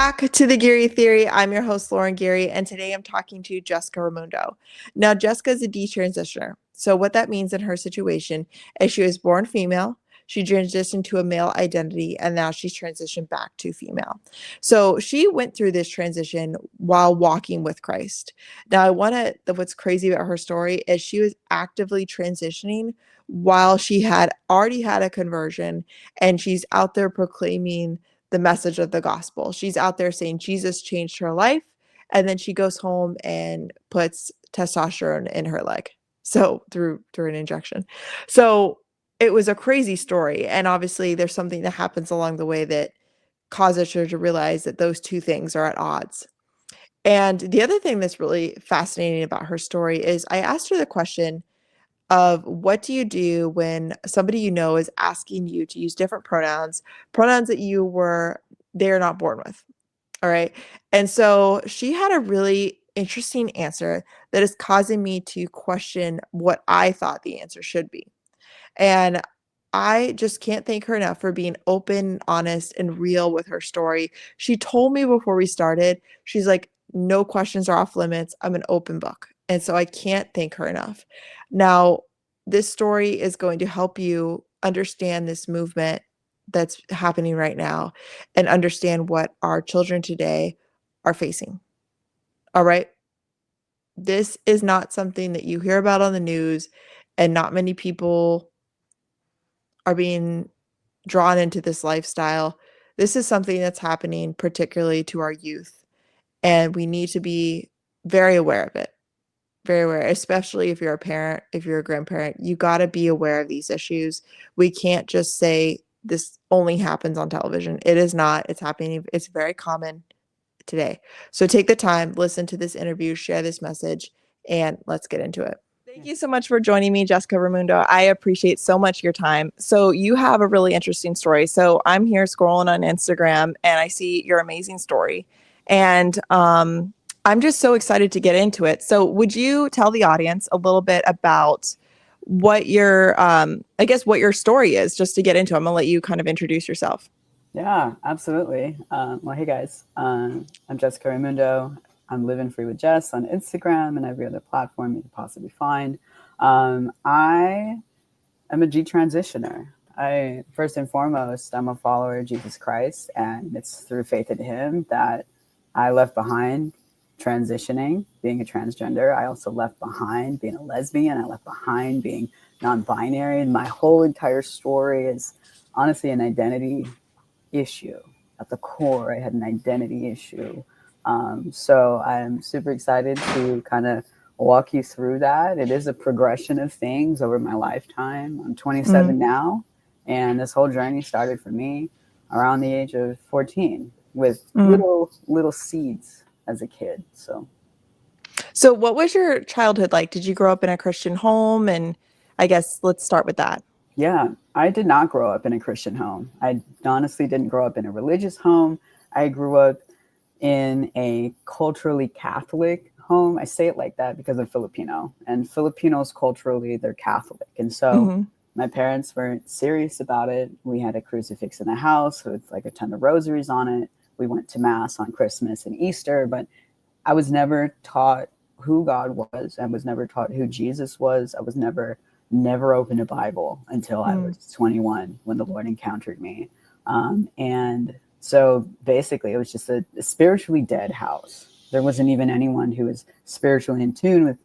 back to the Geary Theory. I'm your host, Lauren Geary, and today I'm talking to Jessica Raymundo. Now, Jessica is a detransitioner. So, what that means in her situation is she was born female, she transitioned to a male identity, and now she's transitioned back to female. So, she went through this transition while walking with Christ. Now, what's crazy about her story is she was actively transitioning while she had already had a conversion, and she's out there proclaiming the message of the gospel. She's out there saying Jesus changed her life, and then she goes home and puts testosterone in her leg. So through an injection. So it was a crazy story, and obviously there's something that happens along the way that causes her to realize that those two things are at odds. And the other thing that's really fascinating about her story is I asked her the question of what do you do when somebody you know is asking you to use different pronouns that they're not born with. All right. And so she had a really interesting answer that is causing me to question what I thought the answer should be. And I just can't thank her enough for being open, honest, and real with her story. She told me before we started, she's like, no questions are off limits. I'm an open book. And so I can't thank her enough. Now, this story is going to help you understand this movement that's happening right now and understand what our children today are facing. All right. This is not something that you hear about on the news, and not many people are being drawn into this lifestyle. This is something that's happening particularly to our youth, and we need to be very aware of it. Very aware, especially if you're a parent, if you're a grandparent, you got to be aware of these issues. We can't just say this only happens on television. It is not. It's happening. It's very common today. So take the time, listen to this interview, share this message, and let's get into it. Thank you so much for joining me, Jessica Raymundo. I appreciate so much your time. So you have a really interesting story. So I'm here scrolling on Instagram and I see your amazing story. And I'm just so excited to get into it. So would you tell the audience a little bit about what what your story is, just to get into it? I'm going to let you kind of introduce yourself. Yeah, absolutely. Well, hey guys, I'm Jessica Raymundo. I'm living free with Jess on Instagram and every other platform you can possibly find. I am a detransitioner. First and foremost, I'm a follower of Jesus Christ, and it's through faith in Him that I left behind transitioning, being a transgender. I also left behind being a lesbian. I left behind being non-binary. And my whole entire story is honestly an identity issue. At the core, I had an identity issue. So I'm super excited to kind of walk you through that. It is a progression of things over my lifetime. I'm 27 now, and this whole journey started for me around the age of 14 with little seeds as a kid. So what was your childhood like? Did you grow up in a Christian home? And I guess let's start with that. Yeah, I did not grow up in a Christian home. I honestly didn't grow up in a religious home. I grew up in a culturally Catholic home. I say it like that because I'm Filipino, and Filipinos culturally, they're Catholic. And so my parents weren't serious about it. We had a crucifix in the house with like a ton of rosaries on it. We went to mass on Christmas and Easter, but I was never taught who God was. I was never taught who Jesus was. I was never opened a Bible until I was 21 when the Lord encountered me. And so basically it was just a spiritually dead house. There wasn't even anyone who was spiritually in tune with,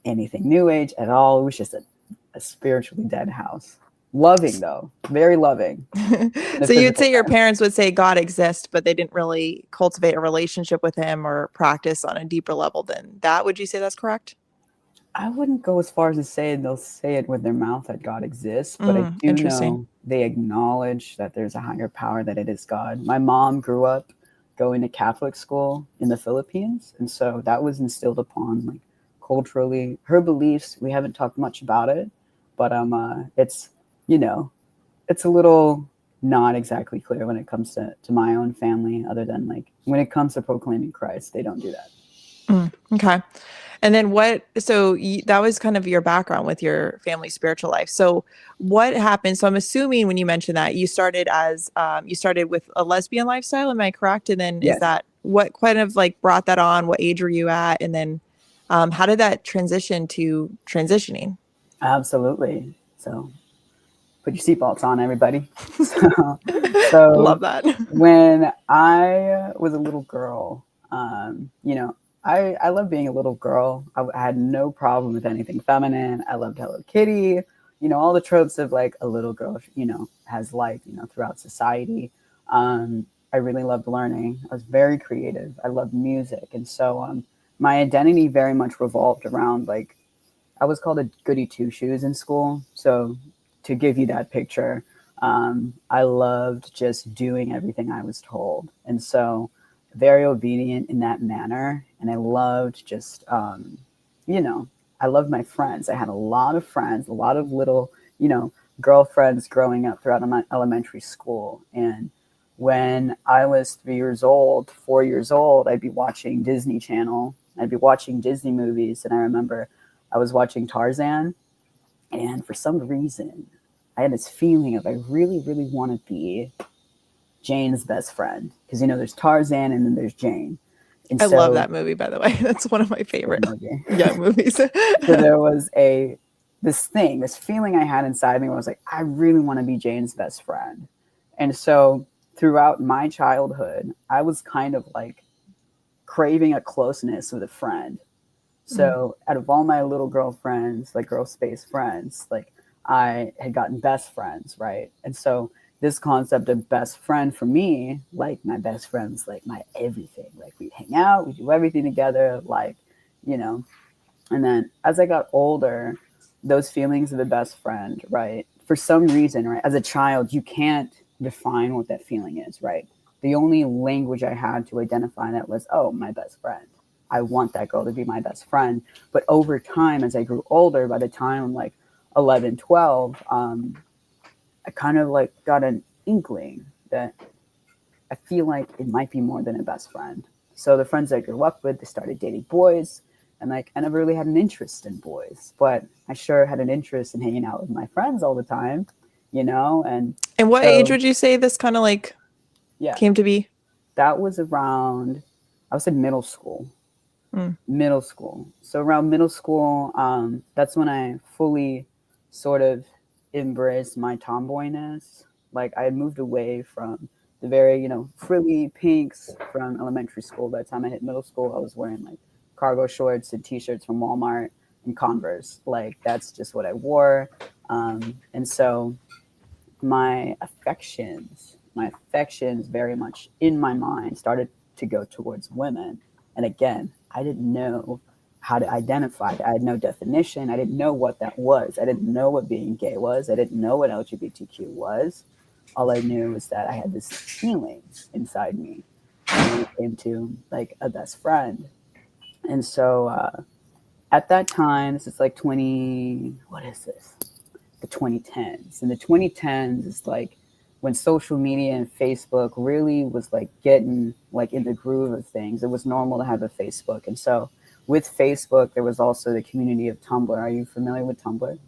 anything new age at all. It was just a spiritually dead house. Loving though, very loving. So you'd say your parents would say God exists, but they didn't really cultivate a relationship with Him or practice on a deeper level than that. Would you say that's correct? I wouldn't go as far as to say they'll say it with their mouth that God exists, but I do know they acknowledge that there's a higher power, that it is God. My mom grew up going to Catholic school in the Philippines, and so that was instilled upon like culturally her beliefs. We haven't talked much about it, but it's it's a little not exactly clear when it comes to my own family, other than like when it comes to proclaiming Christ, they don't do that. Okay. And then that was kind of your background with your family spiritual life. So what happened? So I'm assuming when you mentioned that you started with a lesbian lifestyle, am I correct? And then is Yes, that what kind of like brought that on? What age were you at? And then how did that transition to transitioning? absolutely. So put your seatbelts on, everybody. So Love that. when I was a little girl, you know, I love being a little girl. I had no problem with anything feminine. I loved Hello Kitty, all the tropes of like a little girl, has life, throughout society. I really loved learning. I was very creative. I loved music. And so my identity very much revolved around like I was called a goody two shoes in school. So to give you that picture, I loved just doing everything I was told, and so very obedient in that manner. And I loved just, you know, I loved my friends. I had a lot of friends, a lot of little, girlfriends growing up throughout my elementary school. And when I was 3 years old, 4 years old, I'd be watching Disney Channel. I'd be watching Disney movies, and I remember I was watching Tarzan, and for some reason, I had this feeling of I really, really want to be Jane's best friend because there's Tarzan and then there's Jane, and I love so that movie, by the way. That's one of my it's a good favorite movie. young movies. So there was this feeling I had inside me where I was like, I really want to be Jane's best friend, and so throughout my childhood, I was kind of like craving a closeness with a friend. Mm. So out of all my little girlfriends, like girl space friends, like I had gotten best friends, right? And so this concept of best friend for me, like my best friends, like my everything. Like we'd hang out, we do everything together, like, you know. And then as I got older, those feelings of the best friend, right? For some reason, right? As a child, you can't define what that feeling is, right? The only language I had to identify that was, oh, my best friend. I want that girl to be my best friend. But over time, as I grew older, by the time I'm like 11, 12, I kind of like got an inkling that I feel like it might be more than a best friend. So the friends I grew up with, they started dating boys, and like I never really had an interest in boys, but I sure had an interest in hanging out with my friends all the time. And And what age so would you say this kind of like yeah, came to be? that was around, I was in middle school. Mm. Middle school. So around middle school, that's when I fully sort of embraced my tomboyness. Like I had moved away from the very, frilly pinks from elementary school. By the time I hit middle school, I was wearing like cargo shorts and t-shirts from Walmart and Converse. Like that's just what I wore. And so my affections very much in my mind started to go towards women. And again, I didn't know how to identify it. I had no definition. I didn't know what that was. I didn't know what being gay was. I didn't know what LGBTQ was. All I knew was that I had this feeling inside me when it came to like a best friend. And so at that time, this is like 20, what is this? The 2010s. And the 2010s is like when social media and Facebook really was like getting like in the groove of things. It was normal to have a Facebook. And so with Facebook, there was also the community of Tumblr. Are you familiar with Tumblr?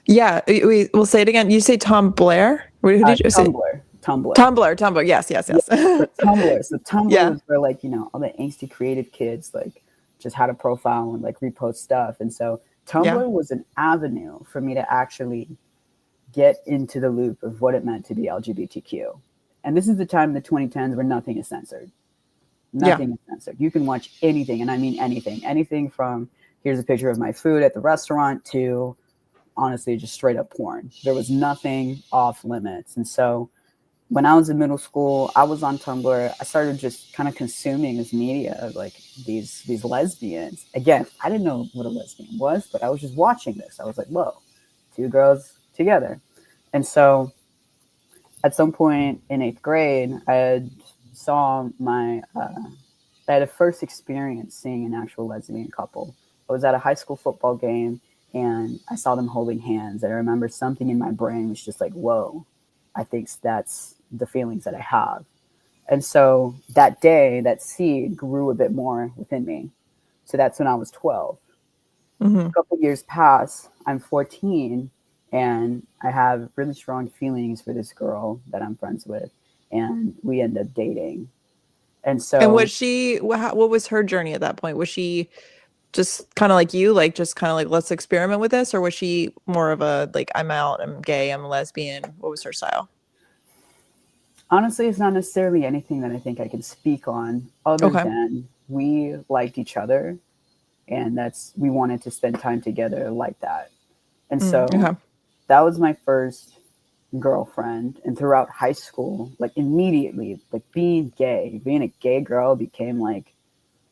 Yeah, we'll say it again. You say Tom Blair? Who did you say? Tumblr. Tumblr. Tumblr, Tumblr. Yes, yes, Yeah. yes. So Tumblr. So Tumblr Yeah, was where like, all the angsty creative kids like just had a profile and like repost stuff. And so yeah, Tumblr was an avenue for me to actually get into the loop of what it meant to be LGBTQ. And this is the time in the 2010s where nothing is censored. yeah. Nothing is censored. You can watch anything, and I mean anything. Anything from here's a picture of my food at the restaurant to honestly just straight up porn. There was nothing off limits. And so when I was in middle school, I was on Tumblr. I started just kind of consuming this media of like these lesbians. Again, I didn't know what a lesbian was, but I was just watching this. I was like, whoa, two girls together. And so at some point in eighth grade, saw my I had a first experience seeing an actual lesbian couple. I was at a high school football game and I saw them holding hands. I remember something in my brain was just like, whoa, I think that's the feelings that I have. And so that day, that seed grew a bit more within me. So that's when I was 12. Mm-hmm. A couple years pass, I'm 14, and I have really strong feelings for this girl that I'm friends with, and we end up dating. And And so what was her journey at that point? Was she just kind of like you, like just kind of like, let's experiment with this? Or was she more of a like, I'm out, I'm gay, I'm a lesbian? What was her style? honestly, it's not necessarily anything that I think I can speak on other Okay. than we liked each other, and we wanted to spend time together like that. And so Okay. that was my first girlfriend. And throughout high school, like immediately, like being a gay girl became like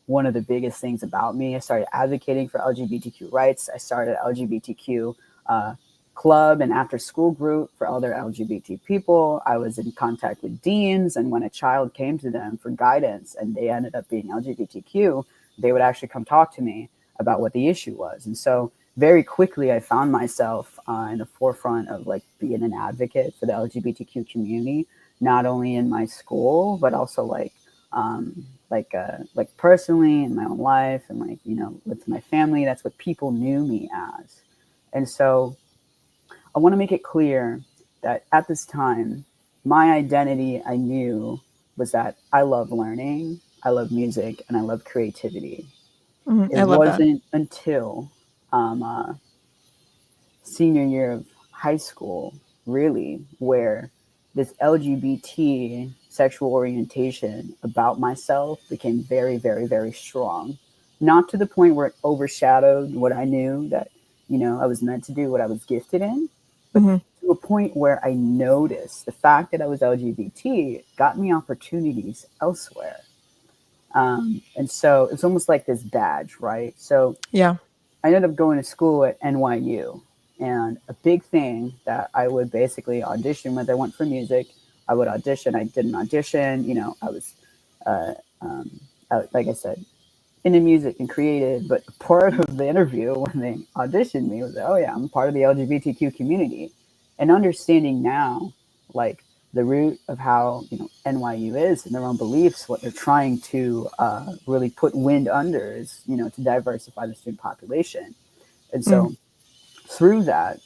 one of the biggest things about me. I started advocating for LGBTQ rights. I started LGBTQ uh, club and after school group for other LGBT people. I was in contact with deans, and when a child came to them for guidance and they ended up being LGBTQ, they would actually come talk to me about what the issue was. And so very quickly, I found myself in the forefront of like being an advocate for the LGBTQ community, not only in my school but also like personally in my own life and like with my family. That's what people knew me as. And so I want to make it clear that at this time my identity, I knew, was that I love learning, I love music, and I love creativity. It I love that. wasn't until um, uh, senior year of high school, really, where this LGBT sexual orientation about myself became very, very, very strong. Not to the point where it overshadowed what I knew that, I was meant to do, what I was gifted in, but Hmm. to a point where I noticed the fact that I was LGBT got me opportunities elsewhere. And so it's almost like this badge, right? So Yeah. I ended up going to school at NYU. And a big thing that I would basically audition with, I went for music. I would audition. I did an audition. I was, uh, um, like I said, into music and creative. But part of the interview when they auditioned me was, oh, yeah, I'm part of the LGBTQ community. And understanding now, like, the root of how NYU is and their own beliefs, what they're trying to really put wind under is to diversify the student population. And Mm. so through that,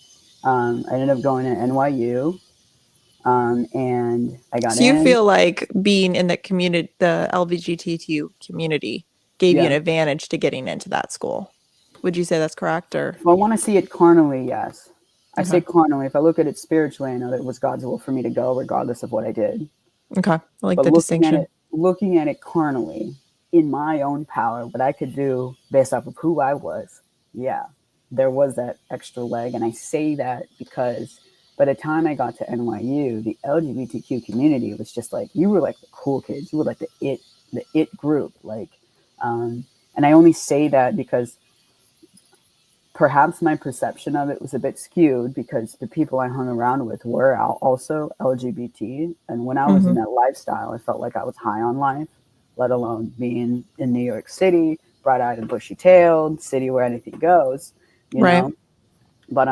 I ended up going to NYU, and I got So you in. feel like being in the community, the LGBTQ community, gave you an Yeah, advantage to getting into that school? Would you say that's correct or if I want to see it carnally, yes. I say okay? carnally. If I look at it spiritually, I know that it was God's will for me to go, regardless of what I did. Okay. I like But the distinction. looking at it carnally, in my own power, what I could do based off of who I was, yeah, there was that extra leg. And I say that because by the time I got to NYU, the LGBTQ community was just like, you were like the cool kids. You were like the it group. Like, and I only say that because perhaps my perception of it was a bit skewed because the people I hung around with were also LGBT. And when I was in Hmm. that lifestyle, I felt like I was high on life, let alone being in New York City, bright eyed and bushy tailed, city where anything goes, you Right. know? But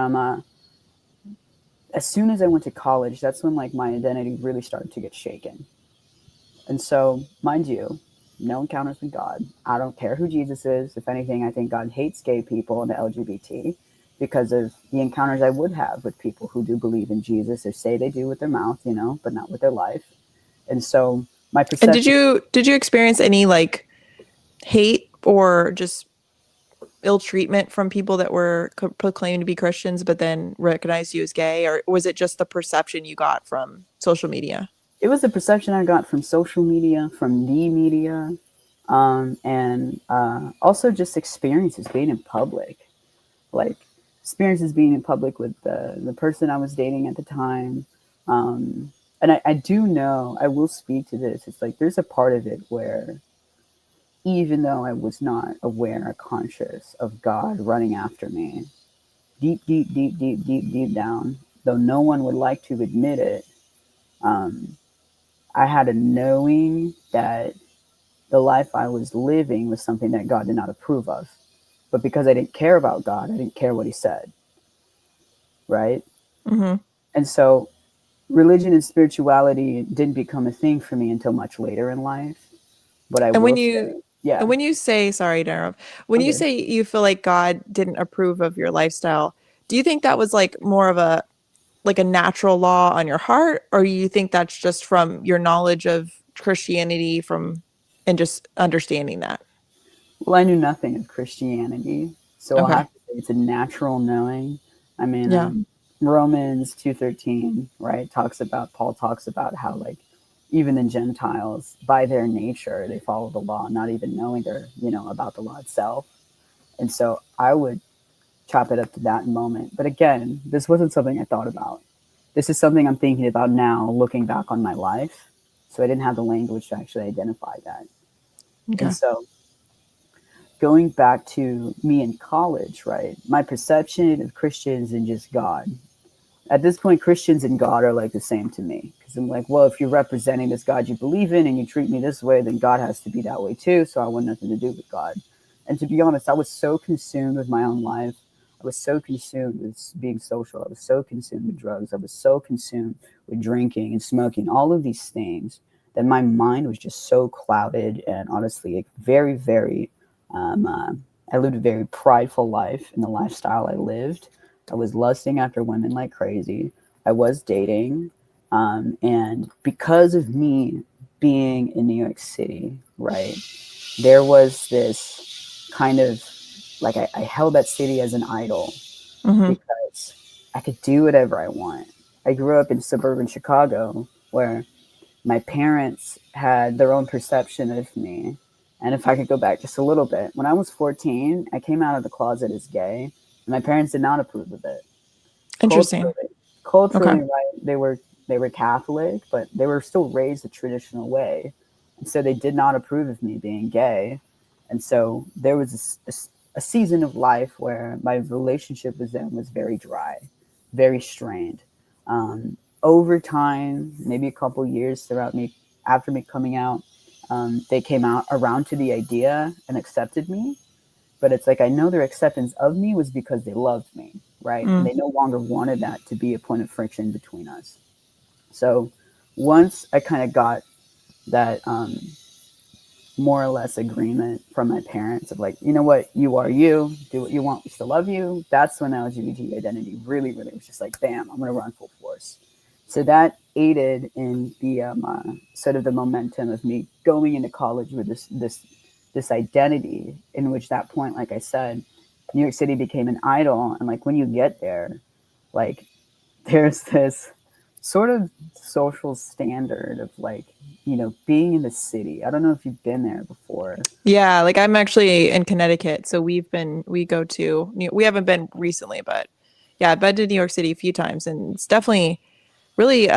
as soon as I went to college, that's when like my identity really started to get shaken. And so, mind you, no encounters with God. I don't care who Jesus is. If anything, I think God hates gay people and the LGBT because of the encounters I would have with people who do believe in Jesus or say they do with their mouth, but not with their life. And so my And did perception, you experience any like hate or just ill treatment from people that were proclaimed to be Christians but then recognized you as gay, or was it just the perception you got from social media? it was a perception I got from social media, from the media, and also just experiences being in public. Like experiences being in public with the person I was dating at the time. And I do know, I will speak to this. It's like there's a part of it where even though I was not aware or conscious of God running after me, deep, deep, deep, deep, deep, deep down, though no one would like to admit it, um, I had a knowing that the life I was living was something that God did not approve of. But because I didn't care about God, I didn't care what He said, right? Hmm. And so religion and spirituality didn't become a thing for me until much later in life. But I And will say, yeah, when you say, sorry to interrupt, when you okay. say you feel like God didn't approve of your lifestyle, do you think that was like more of a like a natural law on your heart, or you think that's just from your knowledge of Christianity from and just understanding that? Well, I knew nothing of Christianity, so I'll Okay. have to say it's a natural knowing. I mean, Yeah. Romans 2:13, right, talks about Paul talks about how like even the Gentiles, by their nature, they follow the law, not even knowing they're about the law itself. And so I would chop it up to that moment. But again, this wasn't something I thought about. This is something I'm thinking about now, looking back on my life. So I didn't have the language to actually identify that. And Okay. so going back to me in college, right? My perception of Christians and just God. At this point, Christians and God are like the same to me because I'm like, well, if you're representing this God you believe in and you treat me this way, then God has to be that way too. So I want nothing to do with God. And to be honest, I was so consumed with my own life. I was so consumed with being social. I was so consumed with drugs. I was so consumed with drinking and smoking, all of these things that my mind was just so clouded and honestly, like, very, very um, uh, I lived a very prideful life in the lifestyle I lived. I was lusting after women like crazy. I was dating. And because of me being in New York City, right, there was this kind of like I held that city as an idol Hmm. because I could do whatever I want. I grew up in suburban Chicago where my parents had their own perception of me. And if I could go back just a little bit, when I was 14, I came out of the closet as gay, and my parents did not approve of it. Interesting. Culturally, Okay. culturally, right? They were Catholic, but they were still raised the traditional way, and so they did not approve of me being gay. And so there was a season of life where my relationship with them was very dry, very strained. Over time, maybe a couple years throughout me after me coming out, they came out around to the idea and accepted me, but it's like I know their acceptance of me was because they loved me, right? And Mm. they no longer wanted that to be a point of friction between us. So once I kind of got that more or less agreement from my parents of like, you know what, you are you, do what you want, we still love you. That's when LGBT identity really, really was just like, bam, I'm going to run full force. So that aided in the sort of the momentum of me going into college with this identity in which that point, like I said, New York City became an idol. And like when you get there, like there's this sort of social standard of like, being in the city. I don't know if you've been there before. Yeah, like I'm actually in Connecticut, so we go to we haven't been recently, but yeah, I've been to New York City a few times, and it's definitely really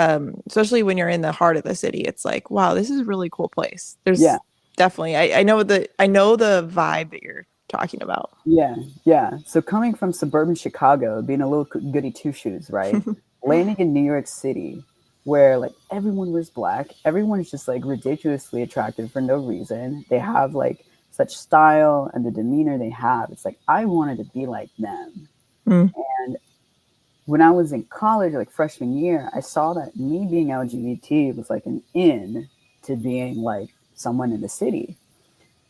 especially when you're in the heart of the city, it's like, wow, this is a really cool place. Yeah, There's definitely I know the vibe that you're talking about. yeah, yeah. So coming from suburban Chicago, being a little goody two shoes, right? Landing in New York City, where like everyone was black, everyone's just like ridiculously attractive for no reason. They have like such style and the demeanor they have. It's like I wanted to be like them. Mm, And when I was in college, like freshman year, I saw that me being LGBT was like an in to being like someone in the city.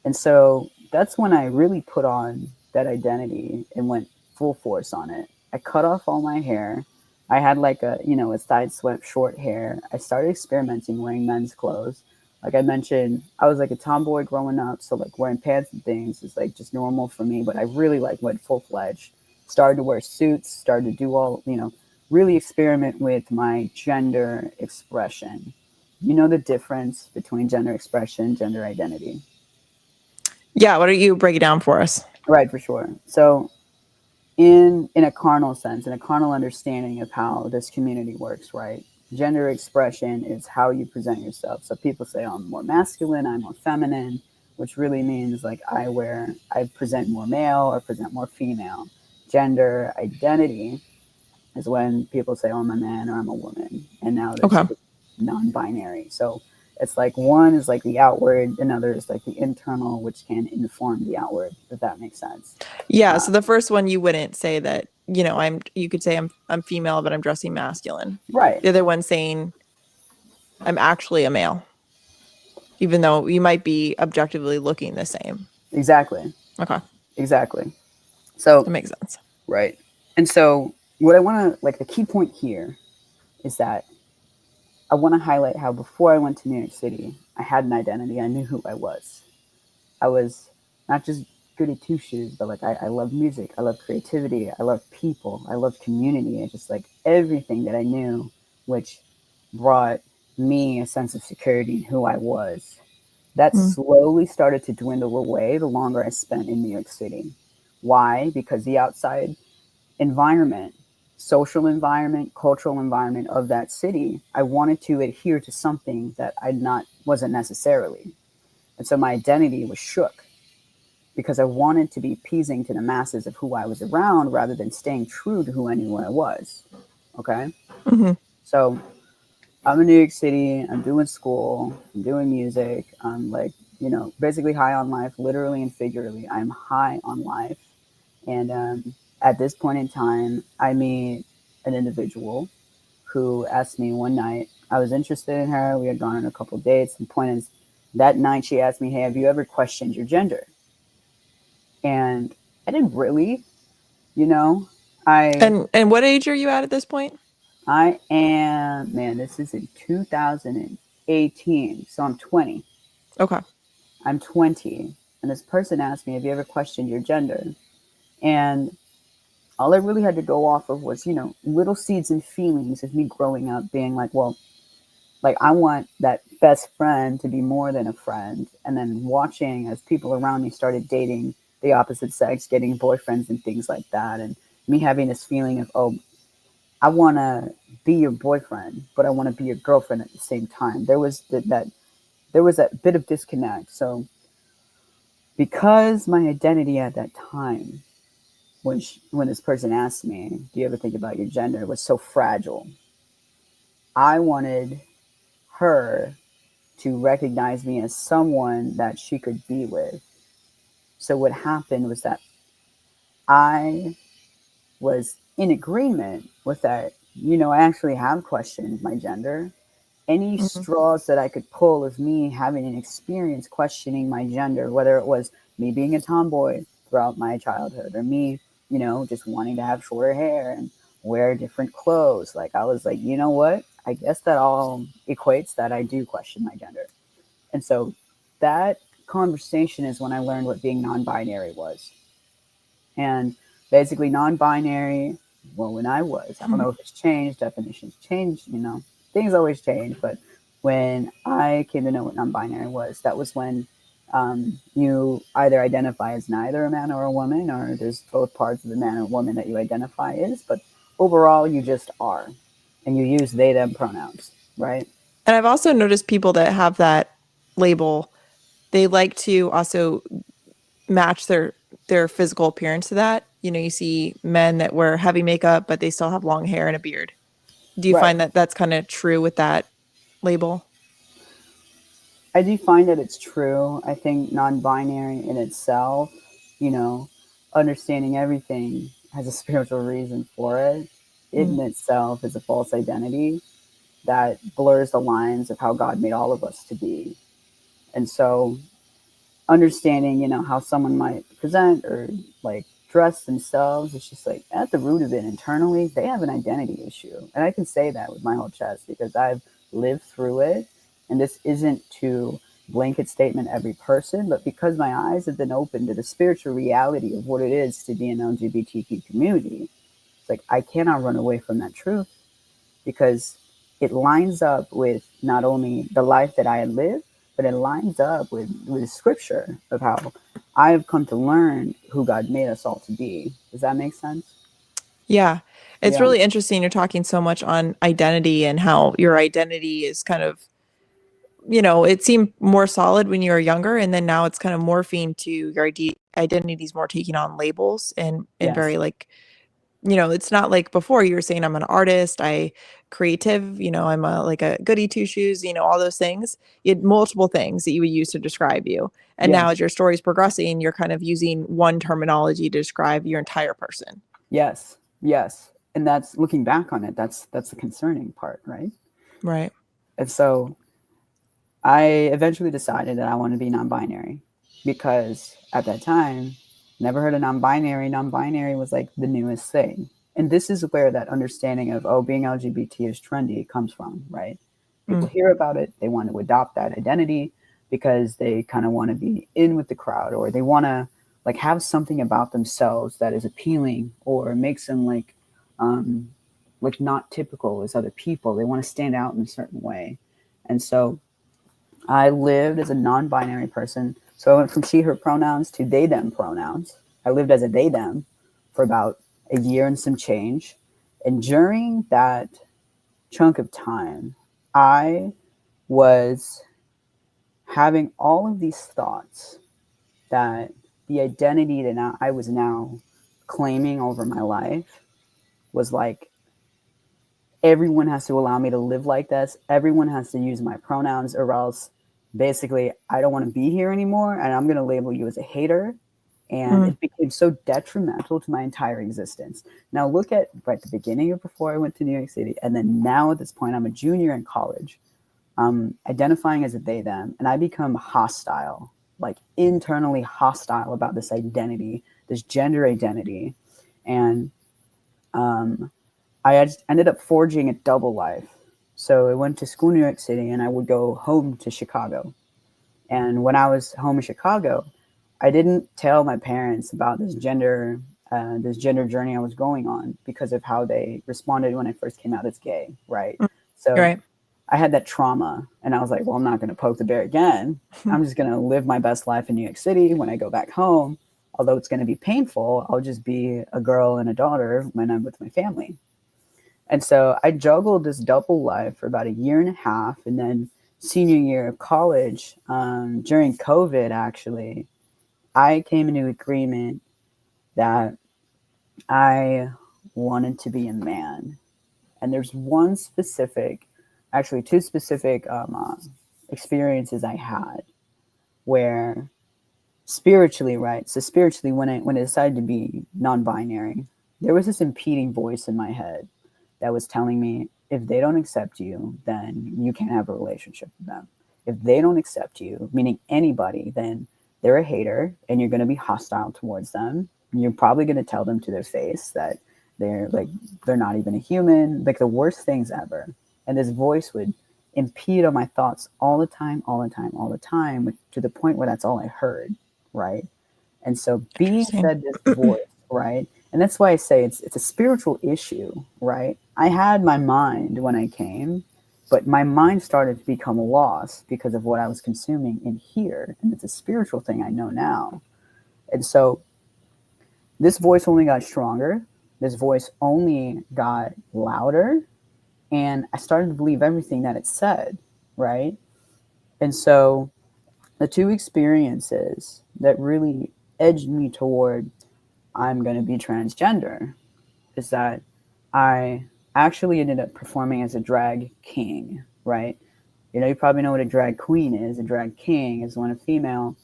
And so that's when I really put on that identity and went full force on it. I cut off all my hair. I had like a side swept short hair. I started experimenting wearing men's clothes. Like I mentioned, I was like a tomboy growing up. So like wearing pants and things is like just normal for me. But I really like went full fledged, started to wear suits, started to do really experiment with my gender expression. You know the difference between gender expression, gender identity. yeah, why don't you break it down for us? Right, for sure. So, in a carnal sense, in a carnal understanding of how this community works, right? Gender expression is how you present yourself. So people say, "Oh, I'm more masculine, I'm more feminine," which really means like I present more male or present more female. Gender identity is when people say, "Oh, I'm a man" or "I'm a woman," and now there's Okay. like non-binary. So it's like one is like the outward, another is like the internal, which can inform the outward. If that makes sense. Yeah, Uh, so the first one you wouldn't say that you could say I'm female, but I'm dressing masculine. Right. The other one saying I'm actually a male, even though you might be objectively looking the same. Exactly. Okay, Exactly. So, that makes sense. right. And so, what I want to, like, the key point here is that I want to highlight how before I went to New York City, I had an identity. I knew who I was. I was not just goody two shoes, but like I love music. I love creativity. I love people. I love community. I just like everything that I knew, which brought me a sense of security in who I was. That Mm, slowly started to dwindle away the longer I spent in New York City. Why? Because the outside environment, social environment, cultural environment of that city, I wanted to adhere to something that I not wasn't necessarily. And so my identity was shook because I wanted to be pleasing to the masses of who I was around rather than staying true to who I knew I was. Okay? hmm So I'm in New York City, I'm doing school, I'm doing music, I'm like, basically high on life, literally and figuratively. I'm high on life. And at this point in time, I meet an individual who asked me one night. I was interested in her. We had gone on a couple of dates. And the point is, that night she asked me, "Hey, have you ever questioned your gender?" And I didn't really, you know. I And what age are you at this point? I am, man. This is in 2018, so I'm 20. Okay. I'm 20, and this person asked me, "Have you ever questioned your gender?" And all I really had to go off of was, little seeds and feelings of me growing up being like, well, like I want that best friend to be more than a friend. And then watching as people around me started dating the opposite sex, getting boyfriends and things like that. And me having this feeling of, oh, I want to be your boyfriend, but I want to be your girlfriend at the same time. There was that bit of disconnect. So because my identity at that time, when this person asked me, "Do you ever think about your gender?" was so fragile. I wanted her to recognize me as someone that she could be with. So what happened was that I was in agreement with that. I actually have questioned my gender. Any hmm straws that I could pull of me having an experience questioning my gender, whether it was me being a tomboy throughout my childhood or me, just wanting to have shorter hair and wear different clothes. Like I was like, you know what? I guess that all equates that I do question my gender. And so that conversation is when I learned what being non binary was. And basically, non binary, well, when I don't know if it's changed, definitions change, things always change. But when I came to know what non binary was, that was when you either identify as neither a man or a woman, or there's both parts of the man and woman that you identify as. But overall, you just are. And you use they, them pronouns, right? And I've also noticed people that have that label, they like to also match their physical appearance to that. You see men that wear heavy makeup, but they still have long hair and a beard. Do you Right. find that that's kind of true with that label? I do find that it's true. I think non-binary in itself, you know, understanding everything has a spiritual reason for it. It Mm. in itself is a false identity that blurs the lines of how God made all of us to be. And so understanding, how someone might present or like dress themselves, it's just like at the root of it internally, they have an identity issue. And I can say that with my whole chest because I've lived through it. And this isn't to blanket statement every person, but because my eyes have been opened to the spiritual reality of what it is to be an LGBTQ community, it's like I cannot run away from that truth because it lines up with not only the life that I had lived, but it lines up with scripture of how I have come to learn who God made us all to be. Does that make sense? Yeah. It's Yeah. really interesting. You're talking so much on identity and how your identity is kind of, it seemed more solid when you were younger, and then now it's kind of morphing to your identity is more taking on labels and Yes. very like, it's not like before you were saying I'm an artist, I creative, I'm like a goody two shoes, all those things. You had multiple things that you would use to describe you. And now Yes. as your story's progressing, you're kind of using one terminology to describe your entire person. Yes. Yes. And that's looking back on it. That's the concerning part, right? Right. And so I eventually decided that I want to be non-binary because at that time, never heard of non-binary. Non-binary was like the newest thing. And this is where that understanding of, oh, being LGBT is trendy comes from, right? People Mm. hear about it, they want to adopt that identity because they kind of want to be in with the crowd, or they want to like have something about themselves that is appealing or makes them um like not typical as other people. They want to stand out in a certain way. And so I lived as a non-binary person. So I went from she, her pronouns to they, them pronouns. I lived as a they, them for about a year and some change. And during that chunk of time, I was having all of these thoughts that the identity that I was now claiming over my life was like, everyone has to allow me to live like this. Everyone has to use my pronouns, or else basically I don't want to be here anymore. And I'm going to label you as a hater. And Mm. it became so detrimental to my entire existence. Now, look at right the beginning of before I went to New York City. And then now at this point, I'm a junior in college. I'm identifying as a they, them. And I become hostile, like internally hostile about this identity, this gender identity. And um, I ended up forging a double life. So I went to school in New York City and I would go home to Chicago. And when I was home in Chicago, I didn't tell my parents about this gender journey I was going on because of how they responded when I first came out as gay, right? Mm. So Right. I had that trauma and I was like, well, I'm not going to poke the bear again. I'm just going to live my best life in New York City. When I go back home, although it's going to be painful, I'll just be a girl and a daughter when I'm with my family. And so I juggled this double life for about a year and a half. And then senior year of college, during COVID, actually, I came into agreement that I wanted to be a man. And there's one specific, actually, two specific experiences I had where spiritually, right? So spiritually, when I decided to be non-binary, there was this impeding voice in my head that was telling me, if they don't accept you, then you can't have a relationship with them. If they don't accept you, meaning anybody, then they're a hater and you're going to be hostile towards them. You're probably going to tell them to their face that they're like they're not even a human, like the worst things ever. And this voice would impede on my thoughts all the time, all the time, all the time, to the point where that's all I heard, right? And so being Interesting. fed this voice, right? And that's why I say it's a spiritual issue, right? I had my mind when I came, but my mind started to become lost because of what I was consuming in here. And it's a spiritual thing I know now. And so this voice only got stronger. This voice only got louder. And I started to believe everything that it said, right? And so the two experiences that really edged me toward I'm going to be transgender is that I actually ended up performing as a drag king, right? You know, you probably know what a drag queen is. A drag king is when a female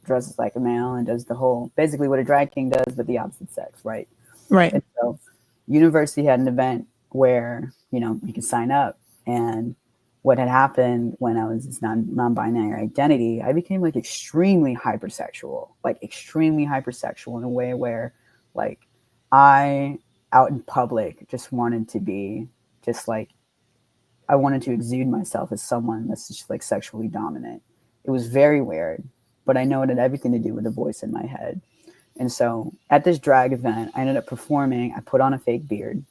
dresses like a male and does the whole, basically what a drag king does, but the opposite sex, right? Right. And so, university had an event where you could sign up, and what had happened when I was this non-binary identity, I became like extremely hypersexual in a way where, like, I out in public just wanted to be just like I wanted to exude myself as someone that's just like sexually dominant. It was very weird, but I know it had everything to do with the voice in my head. And so at this drag event, I ended up performing. I put on a fake beard.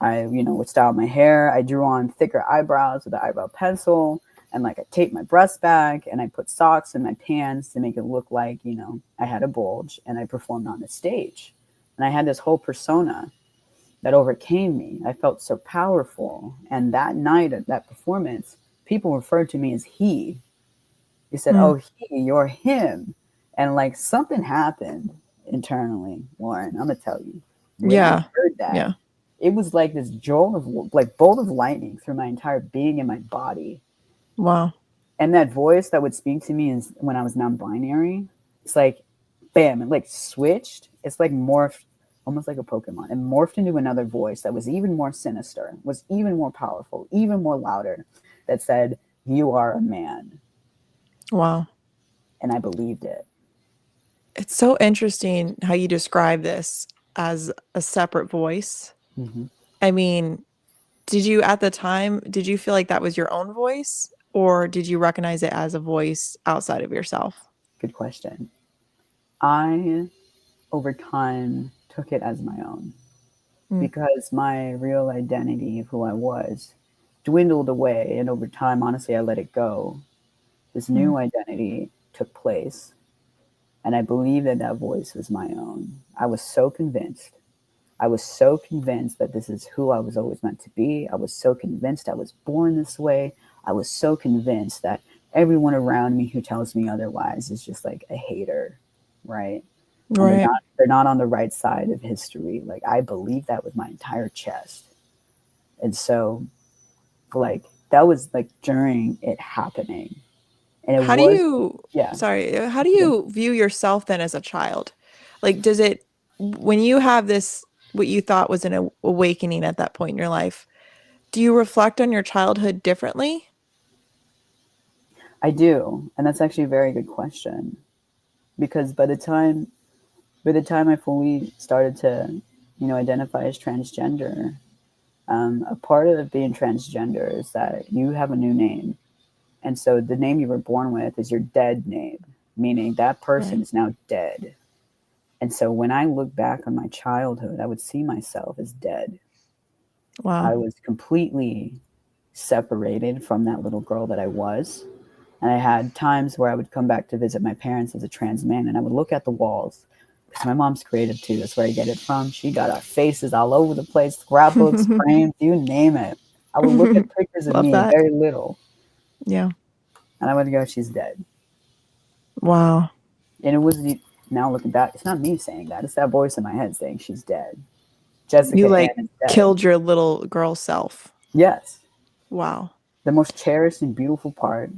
I, would style my hair. I drew on thicker eyebrows with an eyebrow pencil, and like I taped my breasts back, and I put socks in my pants to make it look like, I had a bulge, and I performed on the stage. And I had this whole persona that overcame me. I felt so powerful. And that night at that performance, people referred to me as he. They said, Mm. "Oh, you're him." And like something happened internally, Lauren. I'm gonna tell you. When I Yeah. heard that, Yeah. it was like this jolt of like bolt of lightning through my entire being and my body. Wow. And that voice that would speak to me is when I was non-binary. It's like, bam, it like switched. It's like morphed almost like a Pokemon, and morphed into another voice that was even more sinister, was even more powerful, even more louder, that said, "You are a man." Wow. And I believed it. It's so interesting how you describe this as a separate voice. Mm-hmm. I mean, did you at the time, did you feel like that was your own voice or did you recognize it as a voice outside of yourself? Good question. I, over time, took it as my own Mm, because my real identity of who I was dwindled away. And over time, honestly, I let it go. This mm, new identity took place. And I believe that that voice was my own. I was so convinced. I was so convinced that this is who I was always meant to be. I was so convinced I was born this way. I was so convinced that everyone around me who tells me otherwise is just like a hater, right? And right. they're not on the right side of history. Like I believe that with my entire chest. And so like that was like during it happening. And it How do was you, yeah. sorry, how do you view yourself then as a child? Like, does it, when you have this, what you thought was an awakening at that point in your life, do you reflect on your childhood differently? I do. And that's actually a very good question because by the time I fully started to, identify as transgender, a part of being transgender is that you have a new name. And so the name you were born with is your dead name, meaning that person Right. is now dead. And so when I look back on my childhood, I would see myself as dead. Wow. I was completely separated from that little girl that I was. And I had times where I would come back to visit my parents as a trans man, and I would look at the walls because my mom's creative too. That's where I get it from. She got our faces all over the place, scrapbooks, frames, you name it. I would look at pictures of Love me that. very little, Yeah. and I would go, "She's dead." Wow. And it was now looking back, it's not me saying that; it's that voice in my head saying she's dead. Jessica You Ann like is dead. killed your little girl self. Yes, Wow. the most cherished and beautiful part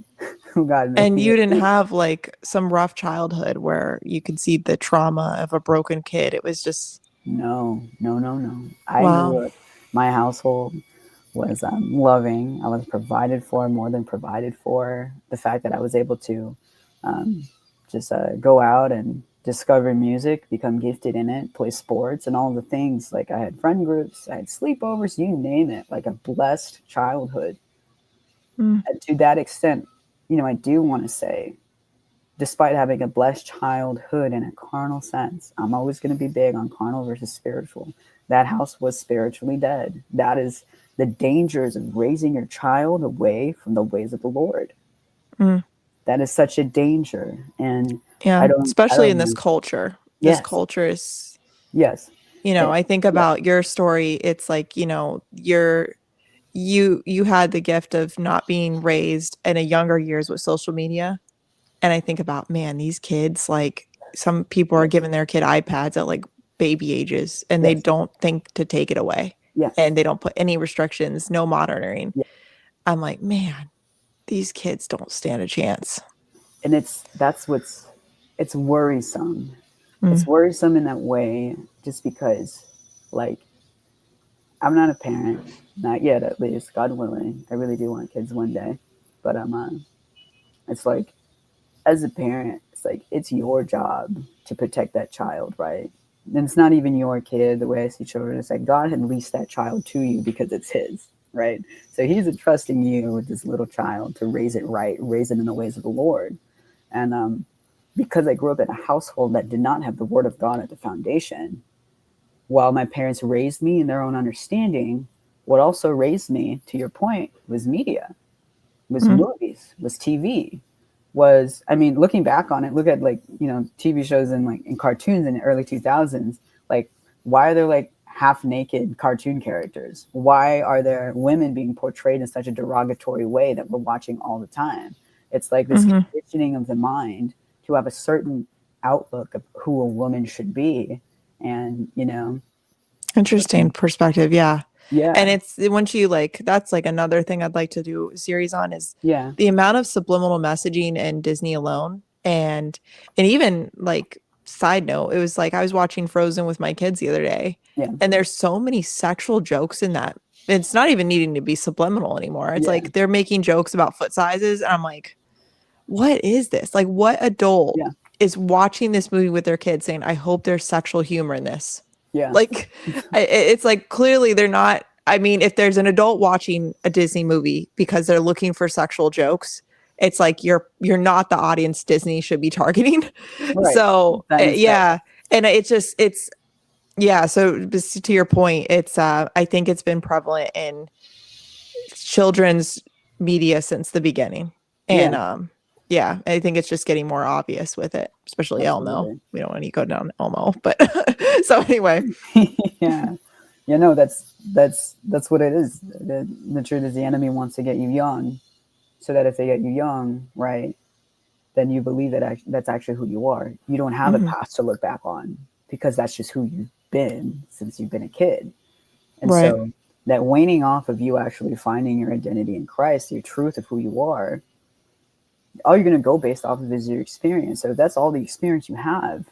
who God made And me. you didn't have like some rough childhood where you could see the trauma of a broken kid. It was just, No, no, no, no. I wow. grew up. My household was loving. I was provided for, more than provided for. The fact that I was able to um, just go out and discover music, become gifted in it, play sports, and all the things. Like I had friend groups, I had sleepovers, you name it. Like a blessed childhood. Mm, And to that extent, I do want to say, despite having a blessed childhood in a carnal sense, I'm always going to be big on carnal versus spiritual. That house was spiritually dead. That is the dangers of raising your child away from the ways of the Lord. mm. That is such a danger. And Yeah. I Especially in don't this know. culture. This Yes. culture is, Yes. And, I think yeah. about your story. It's like, you had the gift of not being raised in a younger years with social media. And I think about, man, these kids, like some people are Yes. giving their kid iPads at like baby ages and they Yes. don't think to take it away Yes. and they don't put any restrictions, no monitoring. Yes. I'm like, man, these kids don't stand a chance. And it's worrisome. It's Mm, worrisome in that way just because, like, I'm not a parent, not yet at least. God willing, I really do want kids one day, but it's like as a parent, it's like it's your job to protect that child, right? And it's not even your kid. The way I see children, it's like God had leased that child to you because it's His, right? So He's entrusting you with this little child to raise it right, raise it in the ways of the Lord, and because I grew up in a household that did not have the Word of God at the foundation, while my parents raised me in their own understanding, what also raised me, to your point, was media, was mm, movies, was TV, was I mean, looking back on it, look at like TV shows and like in cartoons in the early 2000s. Like, why are there like half naked cartoon characters? Why are there women being portrayed in such a derogatory way that we're watching all the time? It's like this hmm. conditioning of the mind to have a certain outlook of who a woman should be, and Interesting perspective. Yeah. And yeah, it's once you like, that's like another thing I'd like to do a series on is yeah, the amount of subliminal messaging in Disney alone. And even like side note, it was like I was watching Frozen with my kids the other day, Yeah. and there's so many sexual jokes in that. It's not even needing to be subliminal anymore. It's Yeah. like they're making jokes about foot sizes, and I'm like, what is this? Like, what adult Yeah. is watching this movie with their kids saying, I hope there's sexual humor in this? Yeah. Like, it's like clearly they're not. I mean, if there's an adult watching a Disney movie because they're looking for sexual jokes, it's like you're not the audience Disney should be targeting. Right. So That needs to yeah, and it's yeah. So just to your point, it's I think it's been prevalent in children's media since the beginning, yeah, and yeah, I think it's just getting more obvious with it, especially Elmo. absolutely. We don't want to go down Elmo, but so anyway, Yeah. Yeah, no, that's what it is. The truth is the enemy wants to get you young so that if they get you young, right, then you believe that that's actually who you are. You don't have a Mhm. past to look back on because that's just who you've been since you've been a kid. And Right, so that waning off of you actually finding your identity in Christ, your truth of who you are, all you're going to go based off of is your experience. So if that's all the experience you have,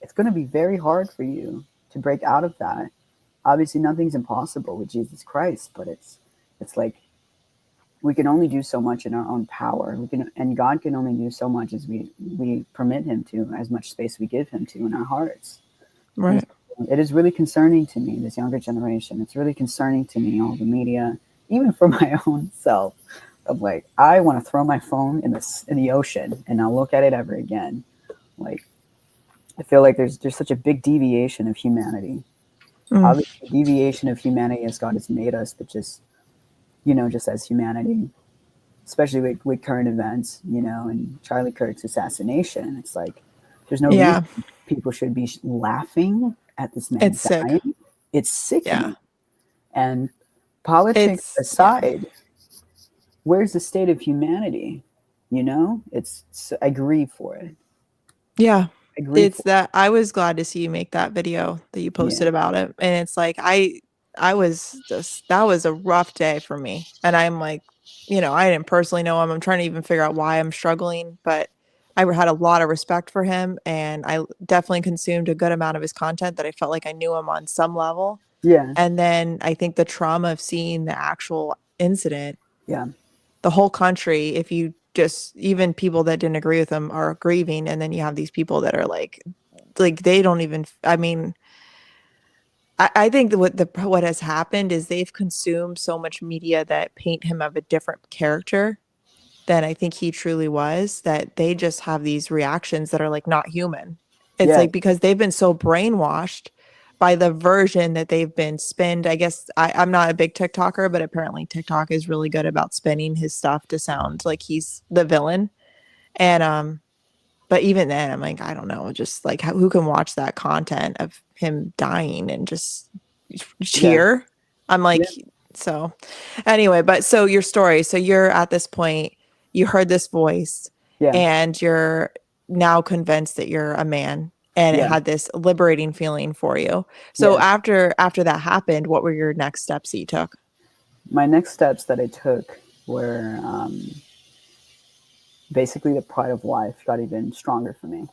it's going to be very hard for you to break out of that. Obviously, nothing's impossible with Jesus Christ, but it's like we can only do so much in our own power. We can, and God can only do so much as we permit Him to, as much space we give Him to in our hearts. And right. so it is really concerning to me, this younger generation. It's really concerning to me, all the media, even for my own self. Of like, I want to throw my phone in the ocean and not look at it ever again. Like, I feel like there's such a big deviation of humanity. Mm. Obviously, deviation of humanity as God has made us, but just just as humanity, especially with current events, and Charlie Kirk's assassination. It's like there's no reason Yeah, people should be laughing at this man it's sick. dying. It's Yeah, sickening. And politics it's yeah, aside, where's the state of humanity? I grieve for it. yeah. I grieve It's for that I was glad to see you make that video that you it. Yeah. posted about it, and it's like I was just that was a rough day for me, and I'm like, I didn't personally know him. I'm trying to even figure out why I'm struggling, but I had a lot of respect for him, and I definitely consumed a good amount of his content that I felt like I knew him on some level. Yeah. And then I think the trauma of seeing the actual incident, Yeah. the whole country, if you just even people that didn't agree with him are grieving, and then you have these people that are like they don't even. I mean, I think that what has happened is they've consumed so much media that paint him of a different character than I think he truly was, that they just have these reactions that are like not human. It's Yeah. like because they've been so brainwashed by the version that they've been spinned. I guess I'm not a big TikToker, but apparently TikTok is really good about spinning his stuff to sound like he's the villain. And but even then, I'm like, I don't know, just like who can watch that content of him dying and just Yeah. cheer? I'm Yeah. like, so anyway, but so your story. So you're at this point, you heard this voice, Yeah. and you're now convinced that you're a man, and it Yeah. had this liberating feeling for you. So Yeah. after that happened, what were your next steps that you took? My next steps that I took were basically the pride of life got even stronger for me.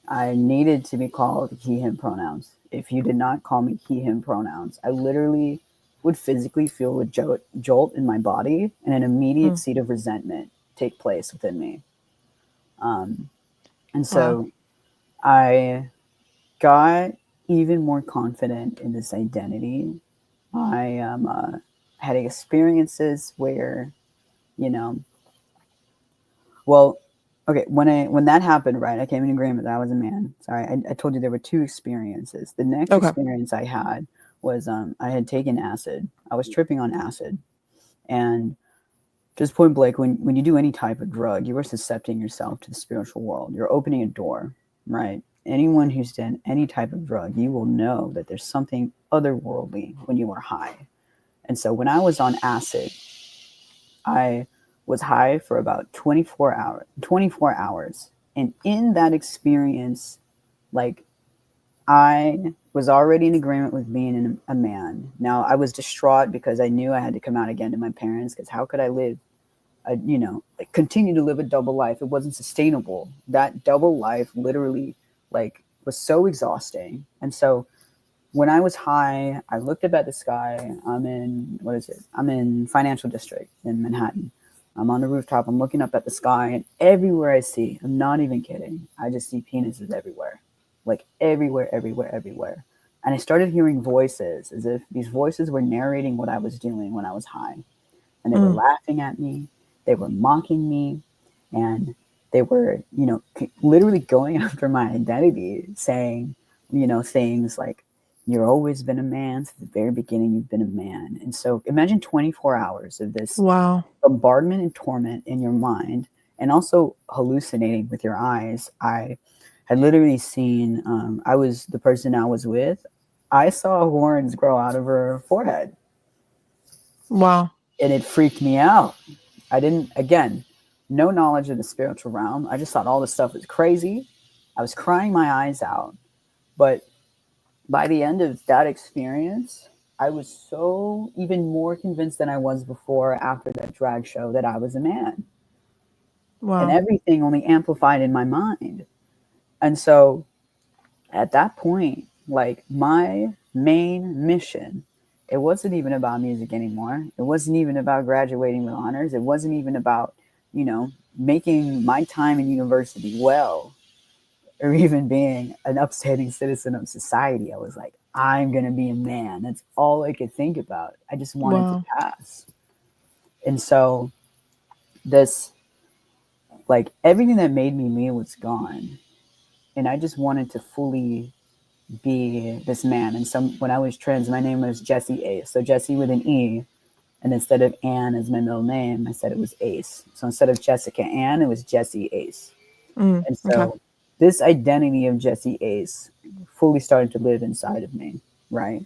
I needed to be called he, him pronouns. If you did not call me he, him pronouns, I literally would physically feel a jolt in my body and an immediate Mm, seed of resentment take place within me. Um, and wow. so I got even more confident in this identity. I had experiences where, you know, well, okay, when that happened, right, I came in agreement that I was a man. Sorry, I told you there were two experiences. The next Okay. experience I had was I had taken acid. I was tripping on acid, and just point blank, when you do any type of drug, you are suscepting yourself to the spiritual world. You're opening a door, right? Anyone who's done any type of drug, you will know that there's something otherworldly when you are high. And so when I was on acid, I was high for about 24 hours. And in that experience, like I was already in agreement with being a man. Now I was distraught because I knew I had to come out again to my parents because how could I live like continue to live a double life? It wasn't sustainable. That double life literally like was so exhausting. And so when I was high, I looked up at the sky. I'm in, what is it? I'm in Financial District in Manhattan. I'm on the rooftop. I'm looking up at the sky, and everywhere I see, I'm not even kidding, I just see penises everywhere. Like everywhere, everywhere, everywhere. And I started hearing voices as if these voices were narrating what I was doing when I was high. And they were Mm. laughing at me, they were mocking me, and they were, literally going after my identity, saying, things like, you're always been a man. Since the very beginning, you've been a man. And so imagine 24 hours of this Wow. bombardment and torment in your mind, and also hallucinating with your eyes. I had literally seen, I was the person I was with. I saw horns grow out of her forehead, Wow. and it freaked me out. I didn't, again, no knowledge of the spiritual realm. I just thought all this stuff was crazy. I was crying my eyes out. But by the end of that experience, I was so even more convinced than I was before after that drag show that I was a man. And Wow. everything only amplified in my mind. And so at that point, like my main mission, it wasn't even about music anymore. It wasn't even about graduating with honors. It wasn't even about, making my time in university well, or even being an upstanding citizen of society. I was like, I'm going to be a man. That's all I could think about. I just wanted to Wow. pass. And so this, like everything that made me was gone. And I just wanted to fully be this man. And some when I was trans, my name was Jesse Ace. So Jesse with an E. And instead of Anne as my middle name, I said it was Ace. So instead of Jessica Ann, it was Jesse Ace. Mm. And Okay. so this identity of Jesse Ace fully started to live inside of me, right?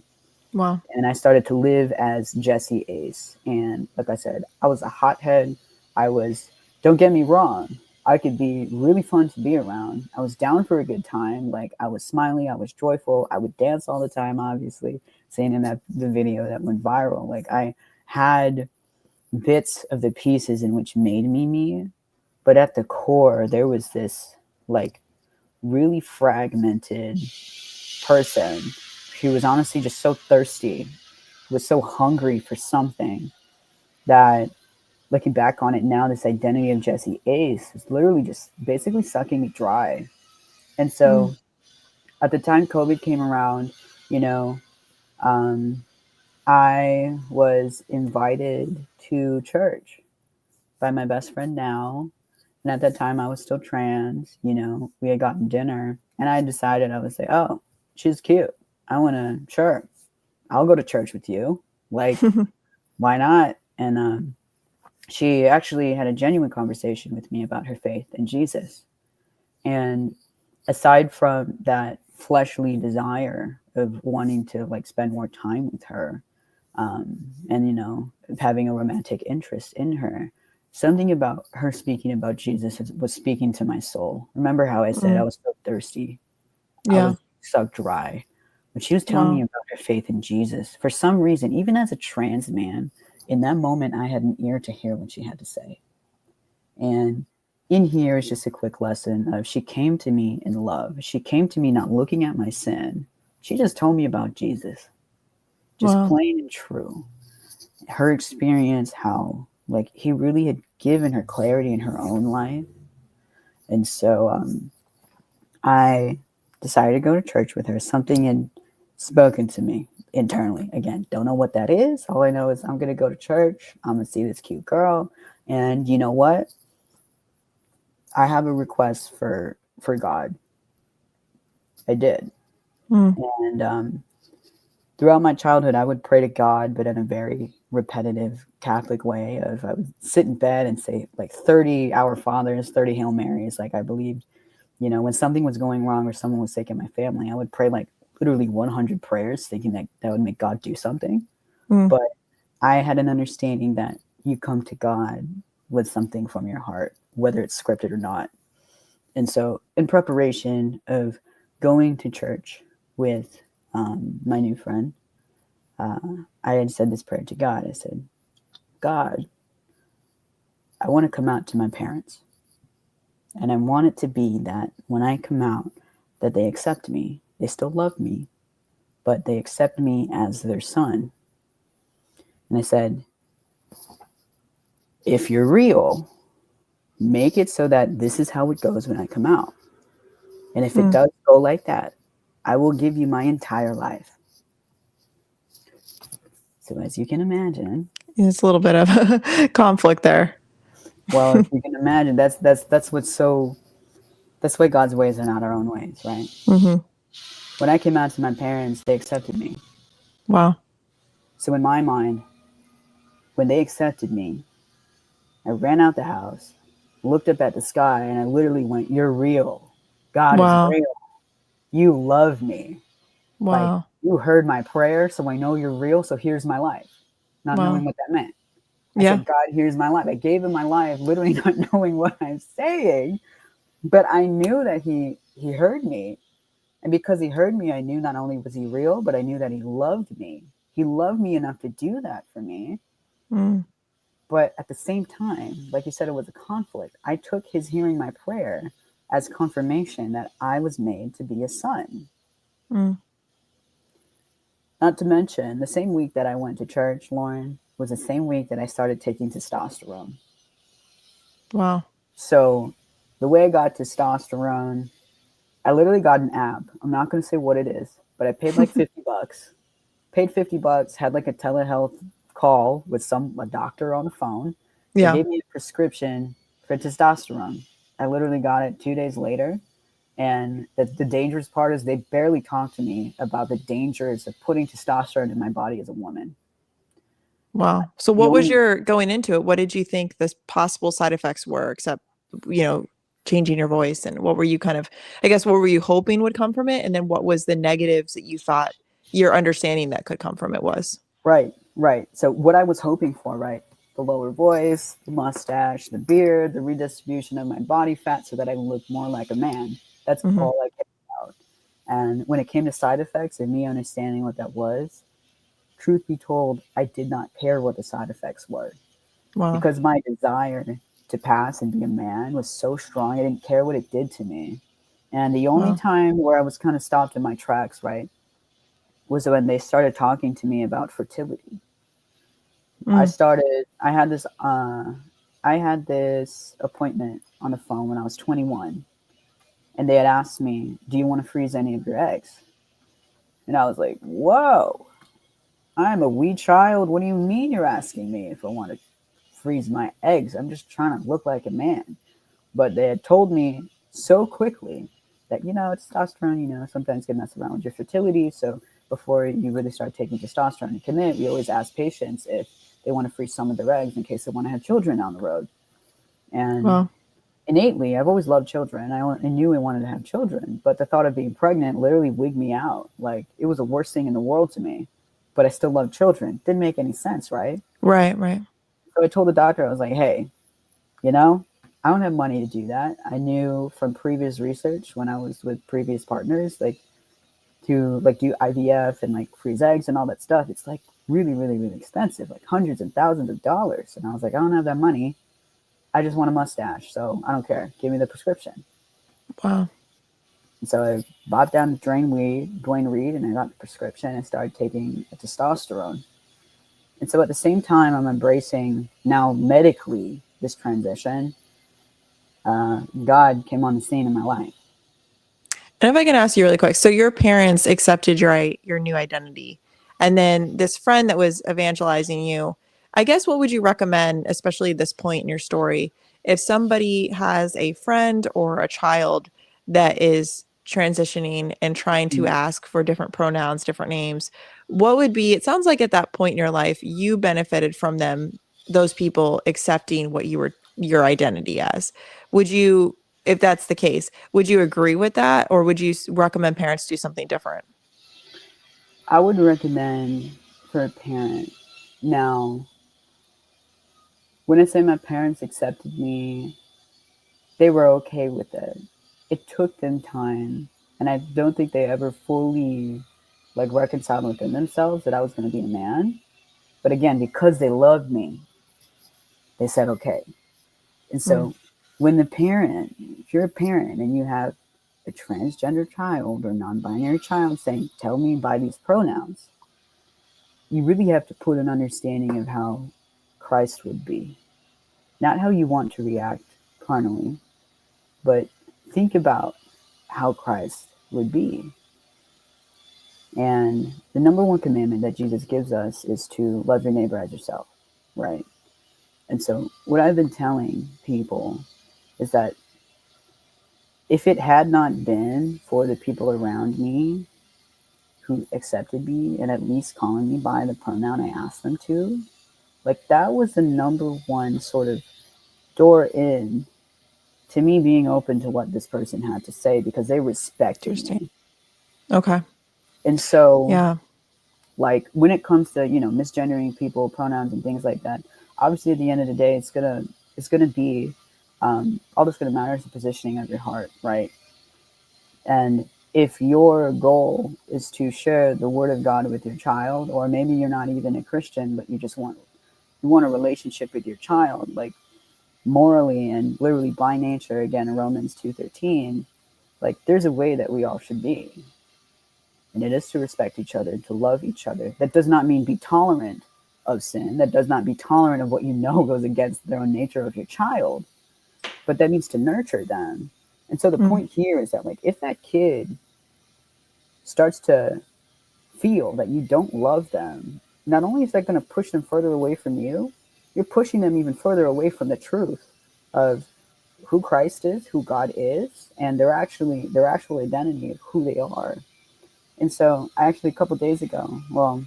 Wow. And I started to live as Jesse Ace. And like I said, I was a hothead. I was, don't get me wrong, I could be really fun to be around. I was down for a good time. Like I was smiley, I was joyful. I would dance all the time, obviously, saying in the video that went viral. Like I had bits of the pieces in which made me me, but at the core, there was this like really fragmented person who was honestly just so thirsty, was so hungry for something that, looking back on it now, this identity of Jesse Ace was literally just basically sucking me dry. And Mm. so at the time COVID came around, you know, um, I was invited to church by my best friend now. And at that time, I was still trans. We had gotten dinner, and I decided I would say, "Oh, she's cute. I want to, sure, I'll go to church with you. Like, why not?" And she actually had a genuine conversation with me about her faith in Jesus. And aside from that fleshly desire of wanting to like spend more time with her, and having a romantic interest in her, something about her speaking about Jesus was speaking to my soul. Remember how I said I Mm. was so thirsty, I Yeah. was sucked dry. When she was telling me Wow. about her faith in Jesus, for some reason, even as a trans man, in that moment I had an ear to hear what she had to say. And in here is just a quick lesson of, she came to me in love. She came to me not looking at my sin. She just told me about Jesus, just Wow. plain and true. Her experience, how like he really had given her clarity in her own life. And so I decided to go to church with her. Something had spoken to me internally. Again, don't know what that is. All I know is I'm going to go to church. I'm going to see this cute girl. And you know what? I have a request for God. I did. Mm. And throughout my childhood, I would pray to God, but in a very repetitive Catholic way. Of I would sit in bed and say like 30 Our Fathers, 30 Hail Marys. Like I believed, when something was going wrong or someone was sick in my family, I would pray like literally 100 prayers, thinking that that would make God do something. Mm. But I had an understanding that you come to God with something from your heart, whether it's scripted or not. And so, in preparation of going to church with my new friend, uh, I had said this prayer to God. I said, God, I want to come out to my parents. And I want it to be that when I come out, that they accept me. They still love me, but they accept me as their son. And I said, if you're real, make it so that this is how it goes when I come out. And if it Mm. does go like that, I will give you my entire life. So as you can imagine, It's a little bit of conflict there. well, if you can imagine, that's what's so that's why God's ways are not our own ways, right? Hmm. When I came out to my parents, they accepted me. Wow. So in my mind, when they accepted me, I ran out the house, looked up at the sky, and I literally went, "You're real. God is Wow. real. You love me. Like, Wow. you heard my prayer, so I know you're real, so here's my life." Not knowing Wow. what that meant. I Yeah. said, "God, here's my life." I gave him my life, literally not knowing what I'm saying, but I knew that he heard me. And because he heard me, I knew not only was he real, but I knew that he loved me. He loved me enough to do that for me. Mm. But at the same time, like you said, it was a conflict. I took his hearing my prayer as confirmation that I was made to be a son. Mm. Not to mention, the same week that I went to church, Lauren, was the same week that I started taking testosterone. Wow. So the way I got testosterone, I literally got an app. I'm not going to say what it is, but I paid like $50. Paid $50, had like a telehealth call with a doctor on the phone. They Yeah. gave me a prescription for testosterone. I literally got it 2 days later. And the dangerous part is they barely talked to me about the dangers of putting testosterone in my body as a woman. Wow. So The what was only your going into it? What did you think the possible side effects were, except, you know, changing your voice? And what were you kind of, I guess, what were you hoping would come from it? And then what was the negatives that you thought your understanding that could come from it was? right. So what I was hoping for, right? The lower voice, the mustache, the beard, the redistribution of my body fat so that I look more like a man. That's Hmm. all I cared about. And when it came to side effects and me understanding what that was, truth be told, I did not care what the side effects were Wow. because my desire to pass and be a man was so strong. I didn't care what it did to me. And the only Wow. time where I was kind of stopped in my tracks, right, was when they started talking to me about fertility. I Mm. started. I had this appointment on the phone when I was 21, and they had asked me, "Do you want to freeze any of your eggs?" And I was like, "Whoa, I'm a wee child. What do you mean you're asking me if I want to freeze my eggs? I'm just trying to look like a man." But they had told me so quickly that testosterone, sometimes can mess around with your fertility. So before you really start taking testosterone and commit, we always ask patients if they want to freeze some of their eggs in case they want to have children down the road. And Wow. innately, I've always loved children. I knew I wanted to have children, but the thought of being pregnant literally wigged me out. Like, it was the worst thing in the world to me. But I still loved children. Didn't make any sense, right? Right. Right. So I told the doctor, I was like, "Hey, you know, I don't have money to do that." I knew from previous research when I was with previous partners, like, to like do IVF and like freeze eggs and all that stuff. It's like really, really, really expensive, like hundreds and thousands of dollars. And I was like, I don't have that money. I just want a mustache, so I don't care. Give me the prescription. Wow. And so I bought down the Dwayne Reed, and I got the prescription and started taking testosterone. And so at the same time, I'm embracing now medically this transition. God came on the scene in my life. And if I can ask you really quick, so your parents accepted your new identity, and then this friend that was evangelizing you, I guess what would you recommend, especially at this point in your story, if somebody has a friend or a child that is transitioning and trying to Mm. ask for different pronouns, different names, what would be, it sounds like at that point in your life, you benefited from them, those people accepting what you were your identity as. Would you, if that's the case, would you agree with that, or would you recommend parents do something different? I would recommend for a parent. Now, when I say my parents accepted me, they were okay with it. It took them time, and I don't think they ever fully like reconciled within themselves that I was going to be a man. But again, because they loved me, they said okay. And Mm. so, when the parent, if you're a parent and you have a transgender child or non-binary child saying, tell me by these pronouns, you really have to put an understanding of how Christ would be. Not how you want to react carnally, but think about how Christ would be. And the number one commandment that Jesus gives us is to love your neighbor as yourself, right? And so, what I've been telling people is that if it had not been for the people around me who accepted me and at least calling me by the pronoun I asked them to, like that was the number one sort of door in to me being open to what this person had to say because they respected Interesting. me. Okay. And so, Yeah. like when it comes to misgendering people, pronouns, and things like that, obviously at the end of the day, it's gonna be all that's gonna matter is the positioning of your heart, right? And if your goal is to share the word of God with your child, or maybe you're not even a Christian, but you want a relationship with your child, like morally and literally by nature, again, in Romans 2:13, like there's a way that we all should be. And it is to respect each other, to love each other. That does not mean be tolerant of sin. That does not be tolerant of what you know goes against the own nature of your child. But that means to nurture them. And so the Mm, point here is that like if that kid starts to feel that you don't love them, not only is that going to push them further away from you, you're pushing them even further away from the truth of who Christ is, who God is, and their actual identity of who they are. And so, I actually a couple days ago, well,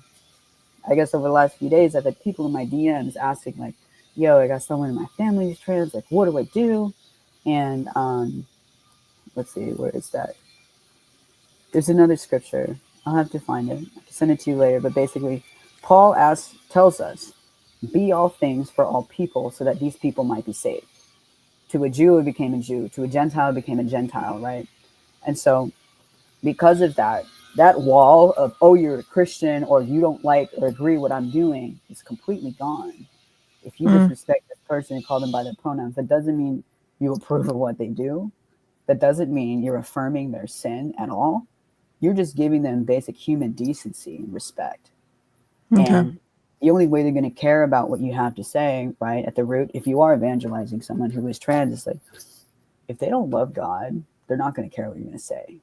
I guess over the last few days, I've had people in my DMs asking like, "Yo, I got someone in my family who's trans. Like, what do I do?" And let's see, where is that? There's another scripture. I'll have to find it. I can send it to you later. But basically, Paul tells us, "Be all things for all people, so that these people might be saved." To a Jew, it became a Jew. To a Gentile, it became a Gentile, right? And so, because of that, that wall of, oh, you're a Christian or you don't like or agree what I'm doing is completely gone. If you mm, disrespect this person and call them by their pronouns, that doesn't mean you approve of what they do. That doesn't mean you're affirming their sin at all. You're just giving them basic human decency and respect. okay. And the only way they're going to care about what you have to say, right, at the root, if you are evangelizing someone who is trans, it's like, if they don't love God, they're not going to care what you're going to say.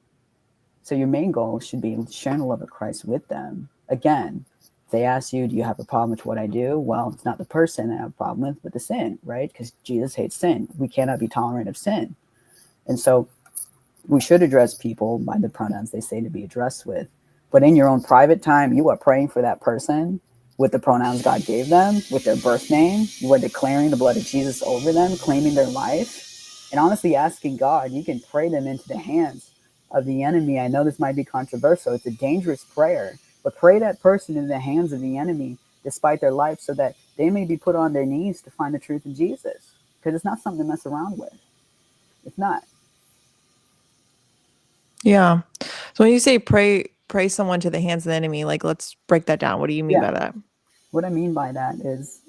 So your main goal should be sharing the love of Christ with them. Again, if they ask you, do you have a problem with what I do? Well, it's not the person I have a problem with, but the sin, right? Because Jesus hates sin. We cannot be tolerant of sin. And so we should address people by the pronouns they say to be addressed with. But in your own private time, you are praying for that person with the pronouns God gave them, with their birth name. You are declaring the blood of Jesus over them, claiming their life, and honestly asking God. You can pray them into the hands of the enemy. I know this might be controversial. It's a dangerous prayer, but pray that person in the hands of the enemy despite their life so that they may be put on their knees to find the truth in Jesus. Because it's not something to mess around with. It's not. Yeah. So when you say pray someone to the hands of the enemy, like let's break that down. What do you mean Yeah. by that? What I mean by that is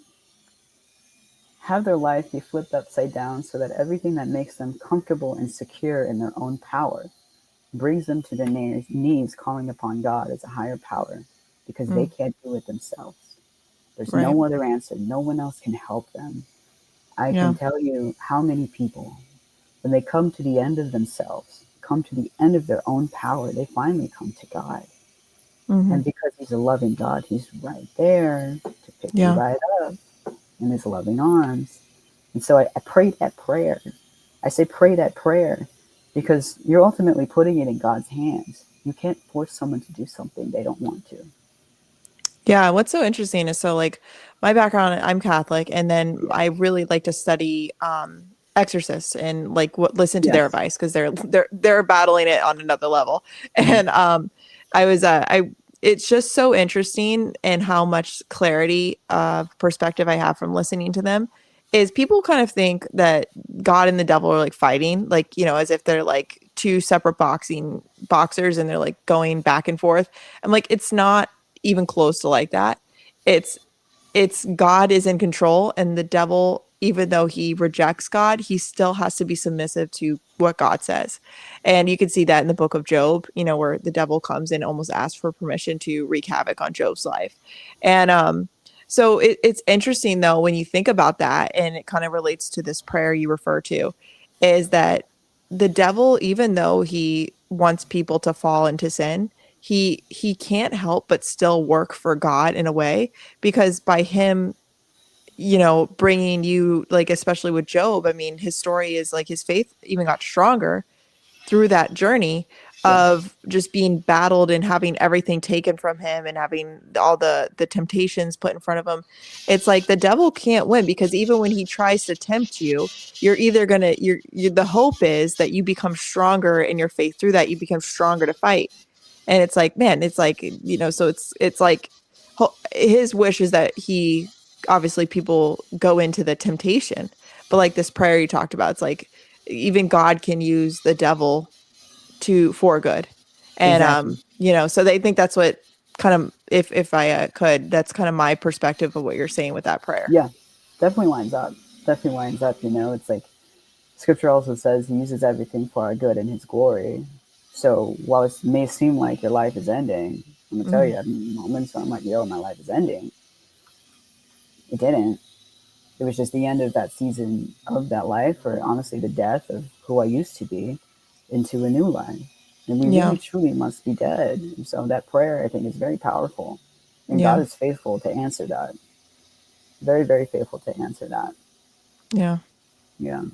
have their life be flipped upside down so that everything that makes them comfortable and secure in their own power brings them to their knees, calling upon God as a higher power because they Mm, can't do it themselves. There's right. no other answer. No one else can help them. I can Yeah. tell you how many people, when they come to the end of themselves, come to the end of their own power, they finally come to God. Hmm. And because He's a loving God, He's right there to pick you Yeah. right up in His loving arms. And so I prayed that prayer. I say pray that prayer because you're ultimately putting it in God's hands. You can't force someone to do something they don't want to. Yeah, what's so interesting is so like my background, I'm Catholic, and then Yeah. I really like to study exorcists and like what listen to their Yes. advice because they're battling it on another level. Mm-hmm. And I was I it's just so interesting and how much clarity of perspective I have from listening to them is people kind of think that God and the devil are like fighting, like, you know, as if they're like two separate boxers and they're like going back and forth. I'm like, it's not even close to like that. It's it's God is in control and the devil even though he rejects God, he still has to be submissive to what God says. And you can see that in the book of Job, you know, where the devil comes and almost asks for permission to wreak havoc on Job's life. And so it's interesting though when you think about that, and it kind of relates to this prayer you refer to, is that the devil, even though he wants people to fall into sin, he can't help but still work for God in a way, because by him, you know, bringing you, like, especially with Job, I mean, his story is like his faith even got stronger through that journey Yeah. of just being battled and having everything taken from him and having all the temptations put in front of him. It's like the devil can't win, because even when he tries to tempt you, you're either gonna you're the hope is that you become stronger in your faith through that, you become stronger to fight. And it's like, man, it's like, you know, so it's like his wish is that he, obviously people go into the temptation, but like this prayer you talked about, it's like even God can use the devil to for good. And Exactly. you know, so they think that's what kind of, if I could, that's kind of my perspective of what you're saying with that prayer. Yeah. Definitely lines up. Definitely lines up. You know, it's like Scripture also says He uses everything for our good and His glory. So while it may seem like your life is ending, I'm gonna tell Mm-hmm. you, at moments I'm like, yo, my life is ending. It didn't. It was just the end of that season of that life, or honestly, the death of who I used to be into a new life. And we Yeah. really truly must be dead. And so that prayer, I think, is very powerful. And God Yeah. is faithful to answer that. Very, very faithful to answer that. Yeah. Yeah.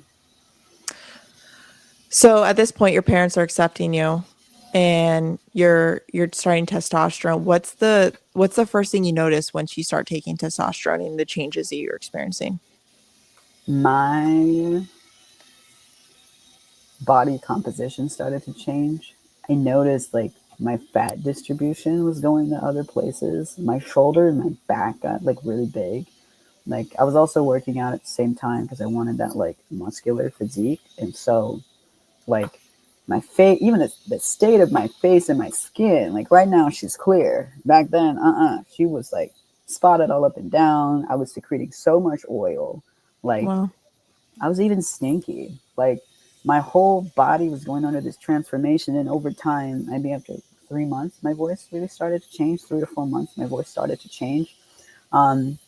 So at this point, your parents are accepting you, and you're starting testosterone. What's the first thing you notice once you start taking testosterone and the changes that you're experiencing? My body composition started to change. I noticed like my fat distribution was going to other places. My shoulder and my back got like really big. Like I was also working out at the same time because I wanted that like muscular physique. And so like my face, even the state of my face and my skin, like right now she's clear. Back then, she was like spotted all up and down. I was secreting so much oil. Like Wow. I was even stinky. Like my whole body was going under this transformation, and over time, maybe after 3 months, my voice really started to change. 3 to 4 months, my voice started to change. Um,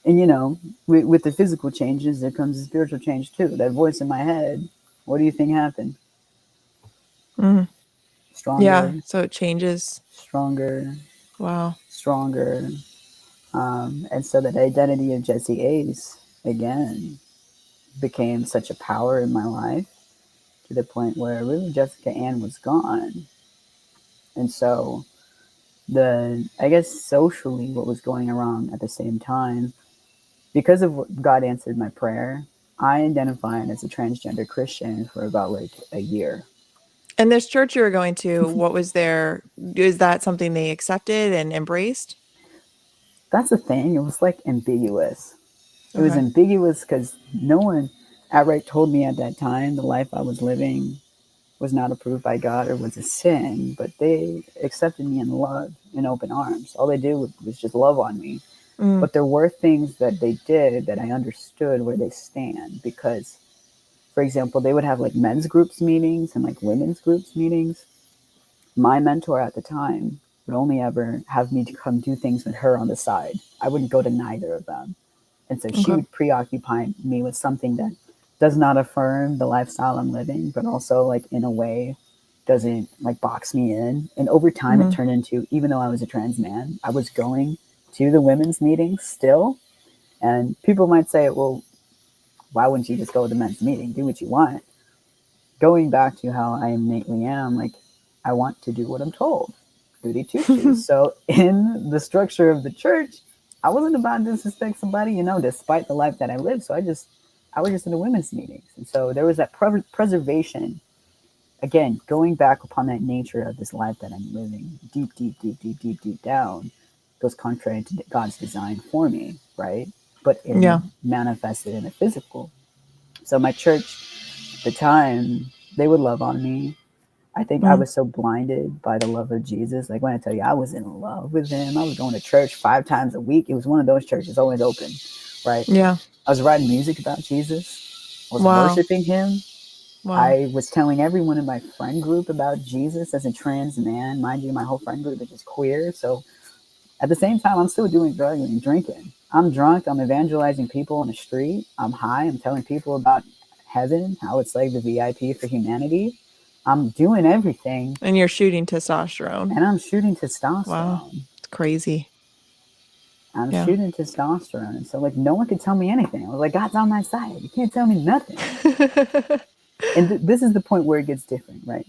and you know, with the physical changes, there comes the spiritual change too. That voice in my head. What do you think happened? Mm. Yeah. Stronger, So it changes. stronger, Wow. stronger. And so that identity of Jesse Ace again became such a power in my life to the point where really Jessica Ann was gone. And so the I guess socially what was going around at the same time, because of what God answered my prayer, I identified as a transgender Christian for about like a year. And this church you were going to, what was their, is that something they accepted and embraced? That's the thing, it was like ambiguous. It was Okay. ambiguous because no one outright told me at that time the life I was living was not approved by God or was a sin, but they accepted me in love, in open arms. All they did was just love on me. Mm. But there were things that they did that I understood where they stand because, for example, they would have like men's groups meetings and like women's groups meetings. My mentor at the time would only ever have me to come do things with her on the side. I wouldn't go to neither of them. And so she Okay. would preoccupy me with something that does not affirm the lifestyle I'm living, but also like in a way doesn't like box me in. And over time it Mm-hmm. turned into, even though I was a trans man, I was going to the women's meetings still. And people might say, well, why wouldn't you just go to the men's meeting? Do what you want. Going back to how I innately am, like I want to do what I'm told. Goody two shoes. So in the structure of the church, I wasn't about to disrespect somebody, you know, despite the life that I lived. So I was just in the women's meetings, and so there was that preservation. Again, going back upon that nature of this life that I'm living, deep, deep, deep, deep, deep, deep down, goes contrary to God's design for me, right? But Yeah. in manifested in a physical. So my church, at the time, they would love on me. I think I Mm. was so blinded by the love of Jesus. Like when I tell you I was in love with him, I was going to church 5 times a week. It was one of those churches always open, right? Yeah. I was writing music about Jesus. I was Wow. worshiping him. Wow. I was telling everyone in my friend group about Jesus as a trans man. Mind you, my whole friend group is just queer. So at the same time, I'm still doing drugging and drinking. I'm drunk. I'm evangelizing people on the street. I'm high. I'm telling people about heaven, how it's like the VIP for humanity. I'm doing everything, And you're shooting testosterone. and I'm shooting Wow. testosterone. It's crazy. I'm Yeah. shooting testosterone. And so, like, no one could tell me anything. I was like, God's on my side. You can't tell me nothing. And this is the point where it gets different, right?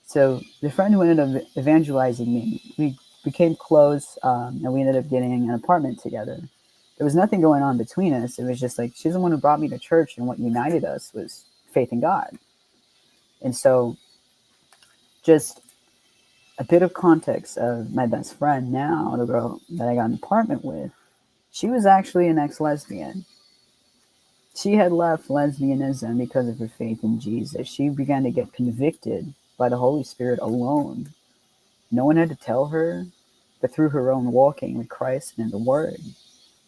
So the friend who ended up evangelizing me, we became close, and we ended up getting an apartment together. There was nothing going on between us. It was just like she's the one who brought me to church, and what united us was faith in God. And so, just a bit of context of my best friend now, the girl that I got an apartment with, she was actually an ex-lesbian. She had left lesbianism because of her faith in Jesus. She began to get convicted by the Holy Spirit alone. No one had to tell her, but through her own walking with Christ and in the Word,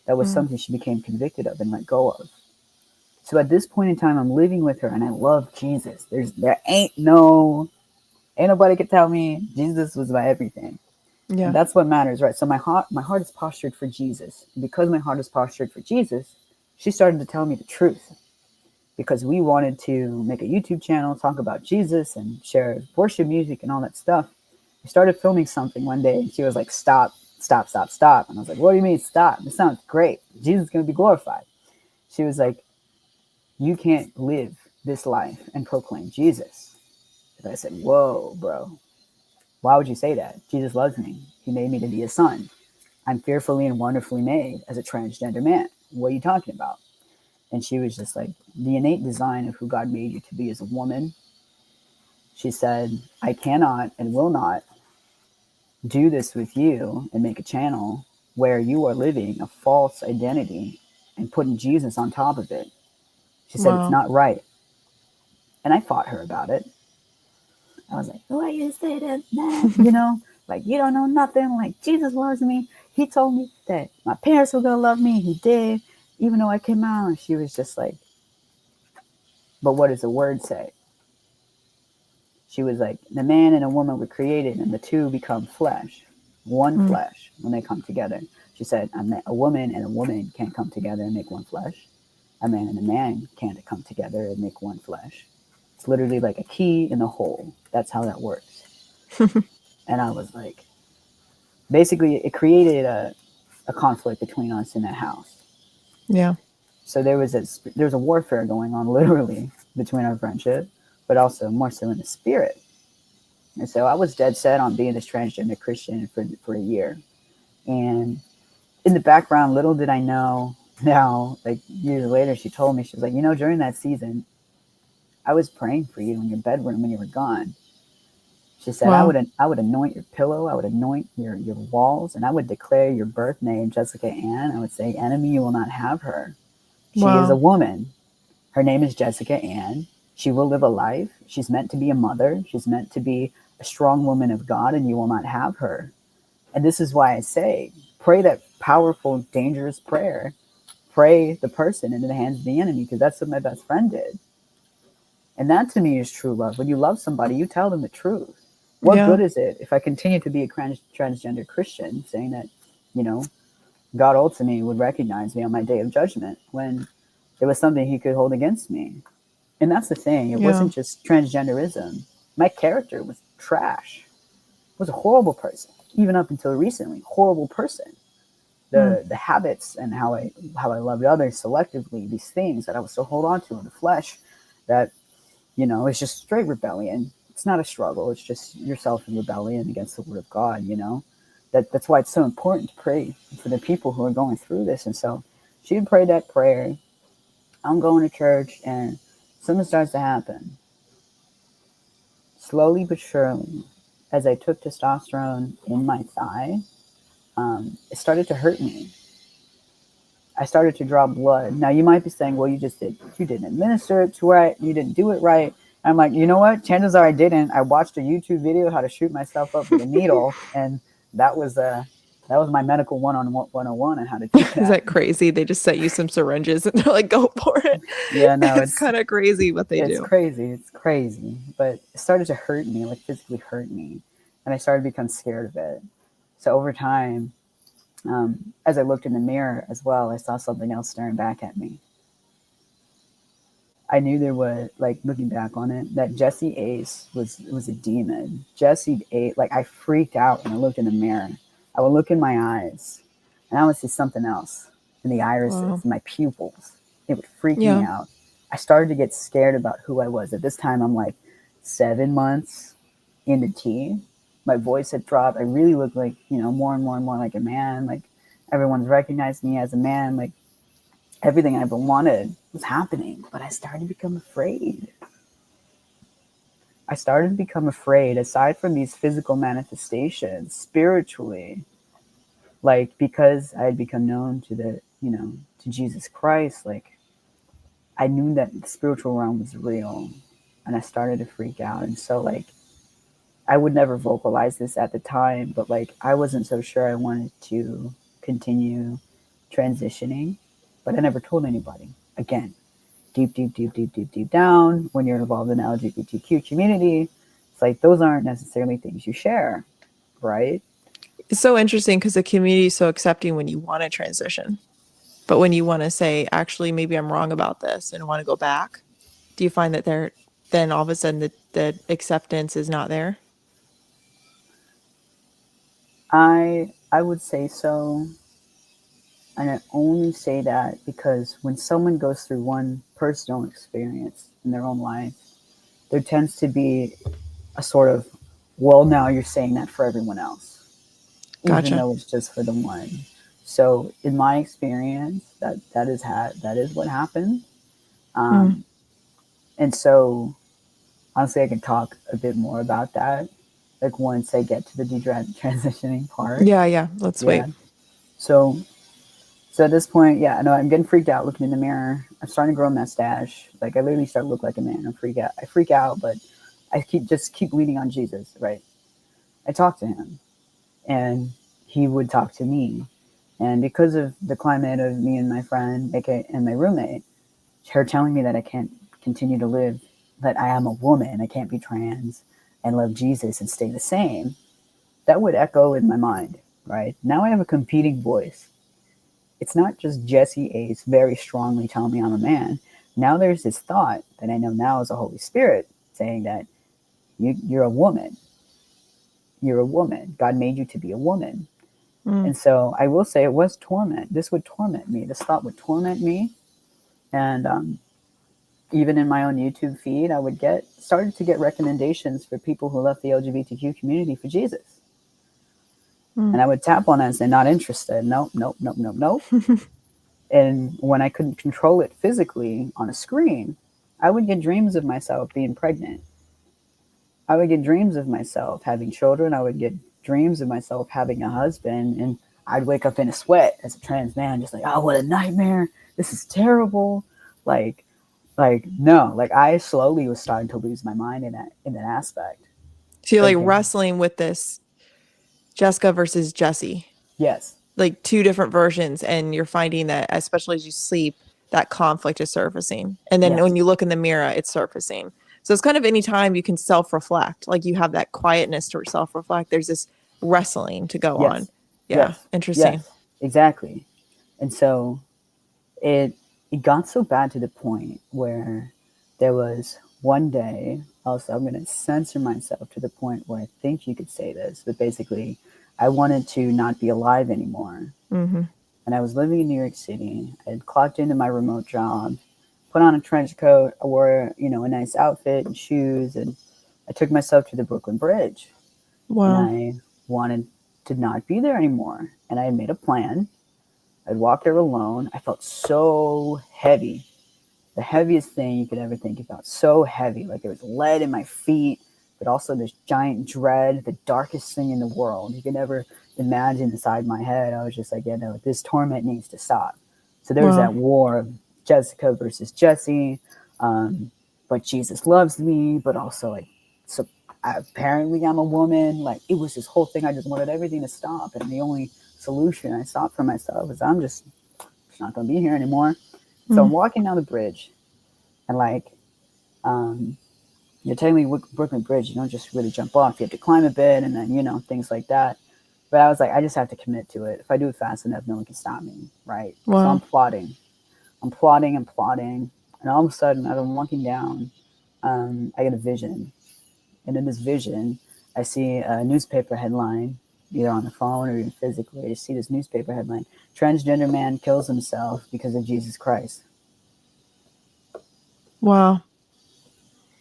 that was Mm. something she became convicted of and let go of. So at this point in time, I'm living with her, and I love Jesus. There ain't nobody could tell me Jesus was my everything, and Yeah. that's what matters, right? So my heart is postured for Jesus. And because my heart is postured for Jesus, she started to tell me the truth. Because we wanted to make a YouTube channel, talk about Jesus, and share worship music and all that stuff. We started filming something one day, and she was like, "Stop, stop, stop, stop." And I was like, "What do you mean stop? This sounds great. Jesus is going to be glorified." She was like, "You can't live this life and proclaim Jesus." And I said, "Whoa, bro. Why would you say that? Jesus loves me. He made me to be his son. I'm fearfully and wonderfully made as a transgender man. What are you talking about?" And she was just like, "The innate design of who God made you to be as a woman." She said, "I cannot and will not do this with you and make a channel where you are living a false identity and putting Jesus on top of it." She said, "It's Wow. not right." And I fought her about it. I was like, "Why you say that? Like, you don't know nothing. Like, Jesus loves me. He told me that my parents were going to love me. He did, even though I came out." And she was just like, "But what does the word say?" She was like, "The man and a woman were created, and the two become flesh, one Mm. flesh when they come together." She said, "A woman and a woman can't come together and make one flesh. A man and a man can't come together and make one flesh. It's literally like a key in a hole. That's how that works." And I was like, basically, it created a conflict between us in that house. Yeah. So there was a warfare going on literally between our friendship, but also more so in the spirit. And so I was dead set on being this transgender Christian for a year. And in the background, little did I know, now, like years later, she told me, she was like, during that season, I was praying for you in your bedroom when you were gone. She said, Wow. I would anoint your pillow, I would anoint your walls, and I would declare your birth name, Jessica Ann. I would say, enemy, you will not have her. She is a Wow. woman. Her name is Jessica Ann. She will live a life. She's meant to be a mother. She's meant to be a strong woman of God, and you will not have her. And this is why I say, pray that powerful, dangerous prayer. Pray the person into the hands of the enemy, because that's what my best friend did. And that to me is true love. When you love somebody, you tell them the truth. What Yeah. good is it if I continue to be a transgender Christian saying that, you know, God ultimately would recognize me on my day of judgment when it was something he could hold against me? And that's the thing. It Yeah. wasn't just transgenderism. My character was trash. I was a horrible person, even up until recently. Horrible person. Mm. The habits and how I loved others selectively, these things that I would still hold on to in the flesh, that it's just straight rebellion. It's not a struggle. It's just yourself in rebellion against the word of God. That's why it's so important to pray for the people who are going through this. And so she would pray that prayer. I'm going to church, and something starts to happen. Slowly but surely, as I took testosterone in my thigh, it started to hurt me. I started to draw blood. Now you might be saying, "Well, you didn't administer it right. You didn't do it right." I'm like, you know what? Chances are I didn't. I watched a YouTube video how to shoot myself up with a needle, and that was That was my medical 101 on how to do Is that. that crazy? They just set you some syringes and they're like, go for it. Yeah, no, It's kind of crazy what they it's do. crazy. It's crazy. But it started to hurt me, like physically hurt me. And I started to become scared of it. So over time, as I looked in the mirror as well, I saw something else staring back at me. I knew there was, like, looking back on it, that Jesse Ace was a demon. Jesse Ace, like, I freaked out when I looked in the mirror. I would look in my eyes, and I would see something else in the Wow. irises, in my pupils. It would freak me Yeah. out. I started to get scared about who I was. At this time, I'm like 7 months into tea. My voice had dropped. I really looked like, more and more and more like a man. Like, everyone's recognized me as a man. Like, everything I ever wanted was happening, but I started to become afraid. I started to become afraid, aside from these physical manifestations, spiritually, like, because I had become known to to Jesus Christ, like, I knew that the spiritual realm was real, and I started to freak out. And so, like, I would never vocalize this at the time, but, like, I wasn't so sure I wanted to continue transitioning, but I never told anybody. Again, deep down, when you're involved in the LGBTQ community, it's like those aren't necessarily things you share, right? It's so interesting because the community is so accepting when you want to transition. But when you want to say, actually, maybe I'm wrong about this and want to go back, do you find that then all of a sudden the acceptance is not there? I would say so, and I only say that because when someone goes through one personal experience in their own life, there tends to be a sort of, well, now you're saying that for everyone else, even Gotcha. though it's just for the one. So in my experience, that is what happened. Mm. Um, and so honestly, I can talk a bit more about that, like once I get to the transitioning part. Yeah, yeah. Let's Yeah. wait. So at this point, yeah, no, I'm getting freaked out looking in the mirror. I'm starting to grow a mustache. Like, I literally start to look like a man. I freak out, but I keep leaning on Jesus, right? I talk to him, and he would talk to me. And because of the climate of me and my friend, aka, and my roommate, her telling me that I can't continue to live, that I am a woman, I can't be trans and love Jesus and stay the same, that would echo in my mind, right? Now I have a competing voice. It's not just Jesse Ace very strongly telling me I'm a man. Now there's this thought that I know now is the Holy Spirit saying that you're a woman. You're a woman. God made you to be a woman. Mm. And so I will say it was torment. This would torment me. This thought would torment me. And even in my own YouTube feed, I would started to get recommendations for people who left the LGBTQ community for Jesus. Mm. And I would tap on it and say, not interested. Nope, nope, nope, nope, nope. And when I couldn't control it physically on a screen, I would get dreams of myself being pregnant. I would get dreams of myself having children. I would get dreams of myself having a husband. And I'd wake up in a sweat as a trans man, just like, oh, what a nightmare. This is terrible. Like, no, like, I slowly was starting to lose my mind in that aspect. So you're like Thinking, wrestling with this Jessica versus Jesse, yes, like two different versions, and you're finding that, especially as you sleep, that conflict is surfacing. And then yes, when you look in the mirror, it's surfacing. So it's kind of any time you can self-reflect, like you have that quietness to self-reflect, there's this wrestling to go on. yes, Yeah, yes, interesting. yes, exactly. And so it it got so bad to the point where there was one day, also, I'm going to censor myself to the point where I think you could say this, but basically, I wanted to not be alive anymore. Mm-hmm. And I was living in New York City. I had clocked into my remote job, put on a trench coat, I wore, a nice outfit and shoes, and I took myself to the Brooklyn Bridge. And Wow. I wanted to not be there anymore. And I had made a plan. I'd walk there alone. I felt so heavy, the heaviest thing you could ever think about. So heavy, like there was lead in my feet, but also this giant dread, the darkest thing in the world. You could never imagine inside my head. I was just like, yeah, no, this torment needs to stop. So there was Wow. that war of Jessica versus Jesse. But Jesus loves me, but also, like, apparently I'm a woman. Like, it was this whole thing. I just wanted everything to stop. And the only solution I sought for myself is I'm just not going to be here anymore. So I'm Mm. walking down the bridge, and like, um, you're technically Brooklyn Bridge. You don't just really jump off. You have to climb a bit, and then things like that. But I was like, I just have to commit to it. If I do it fast enough, no one can stop me, right? So I'm Wow. plotting. I'm plotting and plotting, and all of a sudden, as I'm walking down, I get a vision, and in this vision, I see a newspaper headline, either on the phone or even physically. I just see this newspaper headline: "Transgender man kills himself because of Jesus Christ." Wow.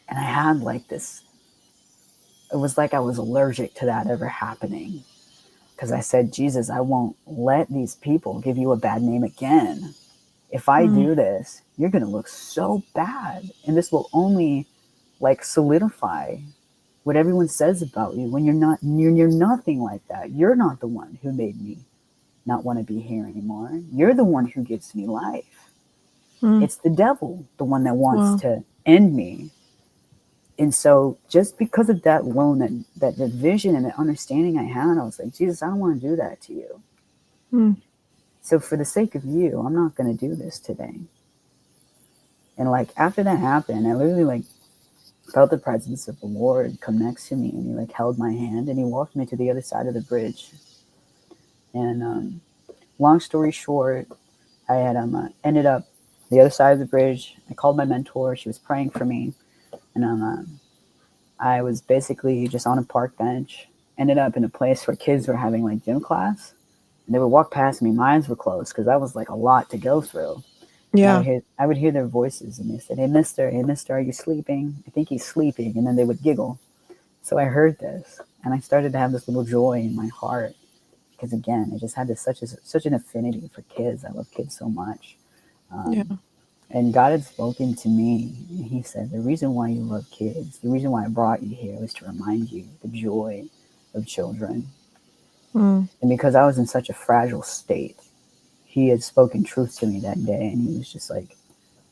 And I had like this. It was like I was allergic to that ever happening, because I said, Jesus, I won't let these people give you a bad name again. If I Mm. do this, you're going to look so bad. And this will only like solidify what everyone says about you when you're nothing like that. You're not the one who made me not want to be here anymore. You're the one who gives me life. Mm. It's the devil, the one that wants Wow. to end me. And so just because of that alone, that the vision and the understanding I had, I was like, Jesus, I don't want to do that to you. Mm. So for the sake of you, I'm not going to do this today. And like after that happened, I literally like felt the presence of the Lord come next to me, and he like held my hand and he walked me to the other side of the bridge. And long story short, I had ended up the other side of the bridge. I called my mentor. She was praying for me, and I was basically just on a park bench. Ended up in a place where kids were having like gym class, and they would walk past me. My eyes were closed because that was like a lot to go through. And Yeah. I would hear their voices, and they said, hey mister, are you sleeping? I think he's sleeping." And then they would giggle. So I heard this, and I started to have this little joy in my heart, because again, I just had such an affinity for kids. I love kids so much. Yeah. um, and God had spoken to me, and he said, the reason why you love kids, the reason why I brought you here was to remind you the joy of children. Mm. And because I was in such a fragile state, he had spoken truth to me that day, and he was just like,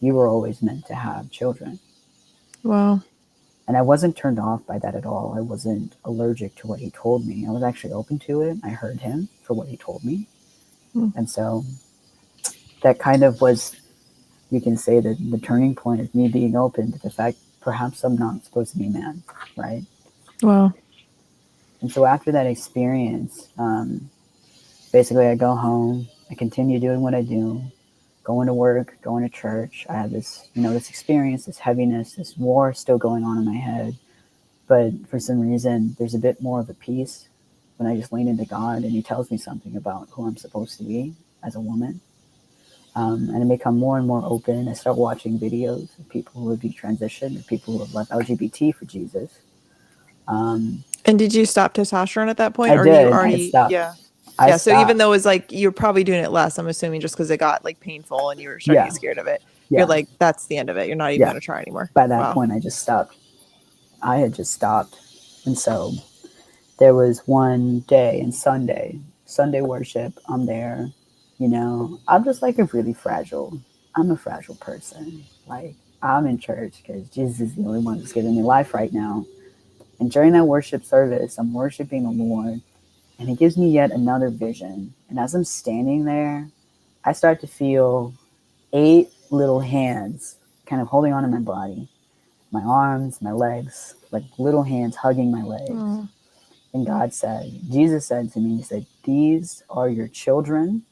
you were always meant to have children. Wow. And I wasn't turned off by that at all. I wasn't allergic to what he told me. I was actually open to it. I heard him for what he told me. Mm. And so that kind of was, you can say, that the turning point of me being open to the fact perhaps I'm not supposed to be a man, right? Wow. And so after that experience, basically I go home, I continue doing what I do, going to work, going to church. I have this, this experience, this heaviness, this war still going on in my head. But for some reason, there's a bit more of a peace when I just lean into God and he tells me something about who I'm supposed to be as a woman. And I become more and more open. I start watching videos of people who have detransitioned, or people who have left LGBT for Jesus. Um, And did you stop testosterone at that point, I or you did. I had already? stopped. Yeah. I Yeah. So even stopped. though it's like you're probably doing it less, I'm assuming just because it got like painful and you were starting to Yeah. get scared of it, you're Yeah. like, that's the end of it. You're not even Yeah. going to try anymore. By that Wow. point, I just stopped. I had just stopped. And so there was one day and Sunday worship. I'm there. I'm just like I'm a fragile person. Like, I'm in church because Jesus is the only one who's giving me life right now. And during that worship service, I'm worshiping the Lord, and he gives me yet another vision. And as I'm standing there, I start to feel 8 little hands kind of holding onto my body, my arms, my legs, like little hands hugging my legs. Oh. And Jesus said to me, he said, these are your children.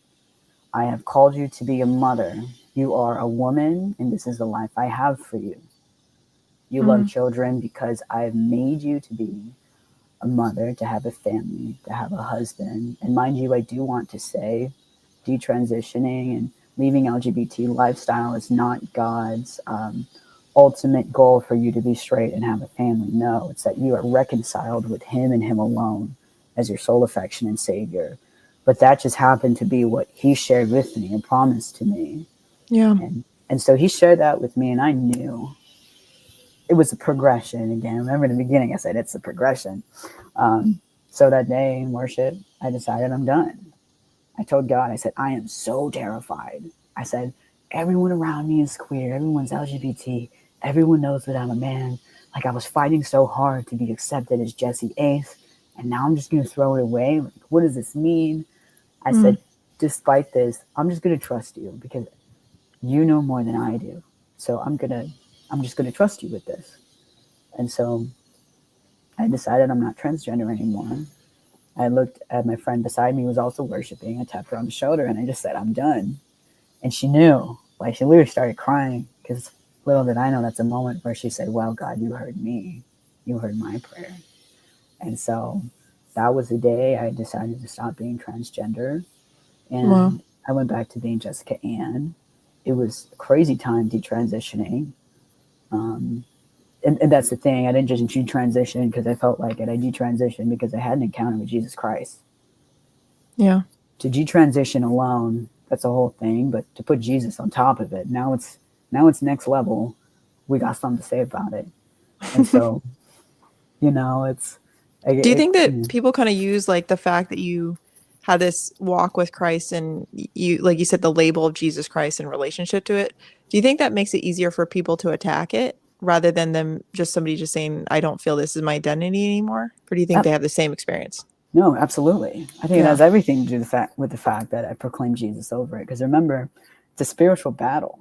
I have called you to be a mother. You are a woman, and this is the life I have for you. You love Mm. children because I've made you to be a mother, to have a family, to have a husband. And mind you, I do want to say detransitioning and leaving LGBT lifestyle is not God's ultimate goal for you to be straight and have a family. No, it's that you are reconciled with him and him alone as your sole affection and savior. But that just happened to be what he shared with me and promised to me. Yeah. And so he shared that with me, and I knew it was a progression. Again, remember in the beginning I said it's a progression. So that day in worship, I decided I'm done. I told God, I said, I am so terrified. I said, everyone around me is queer, everyone's LGBT, everyone knows that I'm a man. Like, I was fighting so hard to be accepted as Jesse Ace, and now I'm just going to throw it away. Like, what does this mean? I said, despite this, I'm just going to trust you because you know more than I do. So I'm just going to trust you with this. And so I decided I'm not transgender anymore. I looked at my friend beside me who was also worshiping. I tapped her on the shoulder and I just said, I'm done. And she knew, like, she literally started crying because little did I know that's a moment where she said, well, God, you heard me. You heard my prayer. And so that was the day I decided to stop being transgender. Wow. And I went back to being Jessica Ann. It was a crazy time detransitioning. And that's the thing. I didn't just detransition because I felt like it. I detransitioned because I had an encounter with Jesus Christ. Yeah. To detransition alone, that's a whole thing. But to put Jesus on top of it, now it's next level. We got something to say about it. And so, it's. Do you think that people kind of use like the fact that you had this walk with Christ and you, like you said, the label of Jesus Christ in relationship to it? Do you think that makes it easier for people to attack it rather than them just somebody just saying, I don't feel this is my identity anymore? Or do you think they have the same experience? No, absolutely. I think it Yeah. has everything to do with the fact that I proclaim Jesus over it. Because remember, it's a spiritual battle.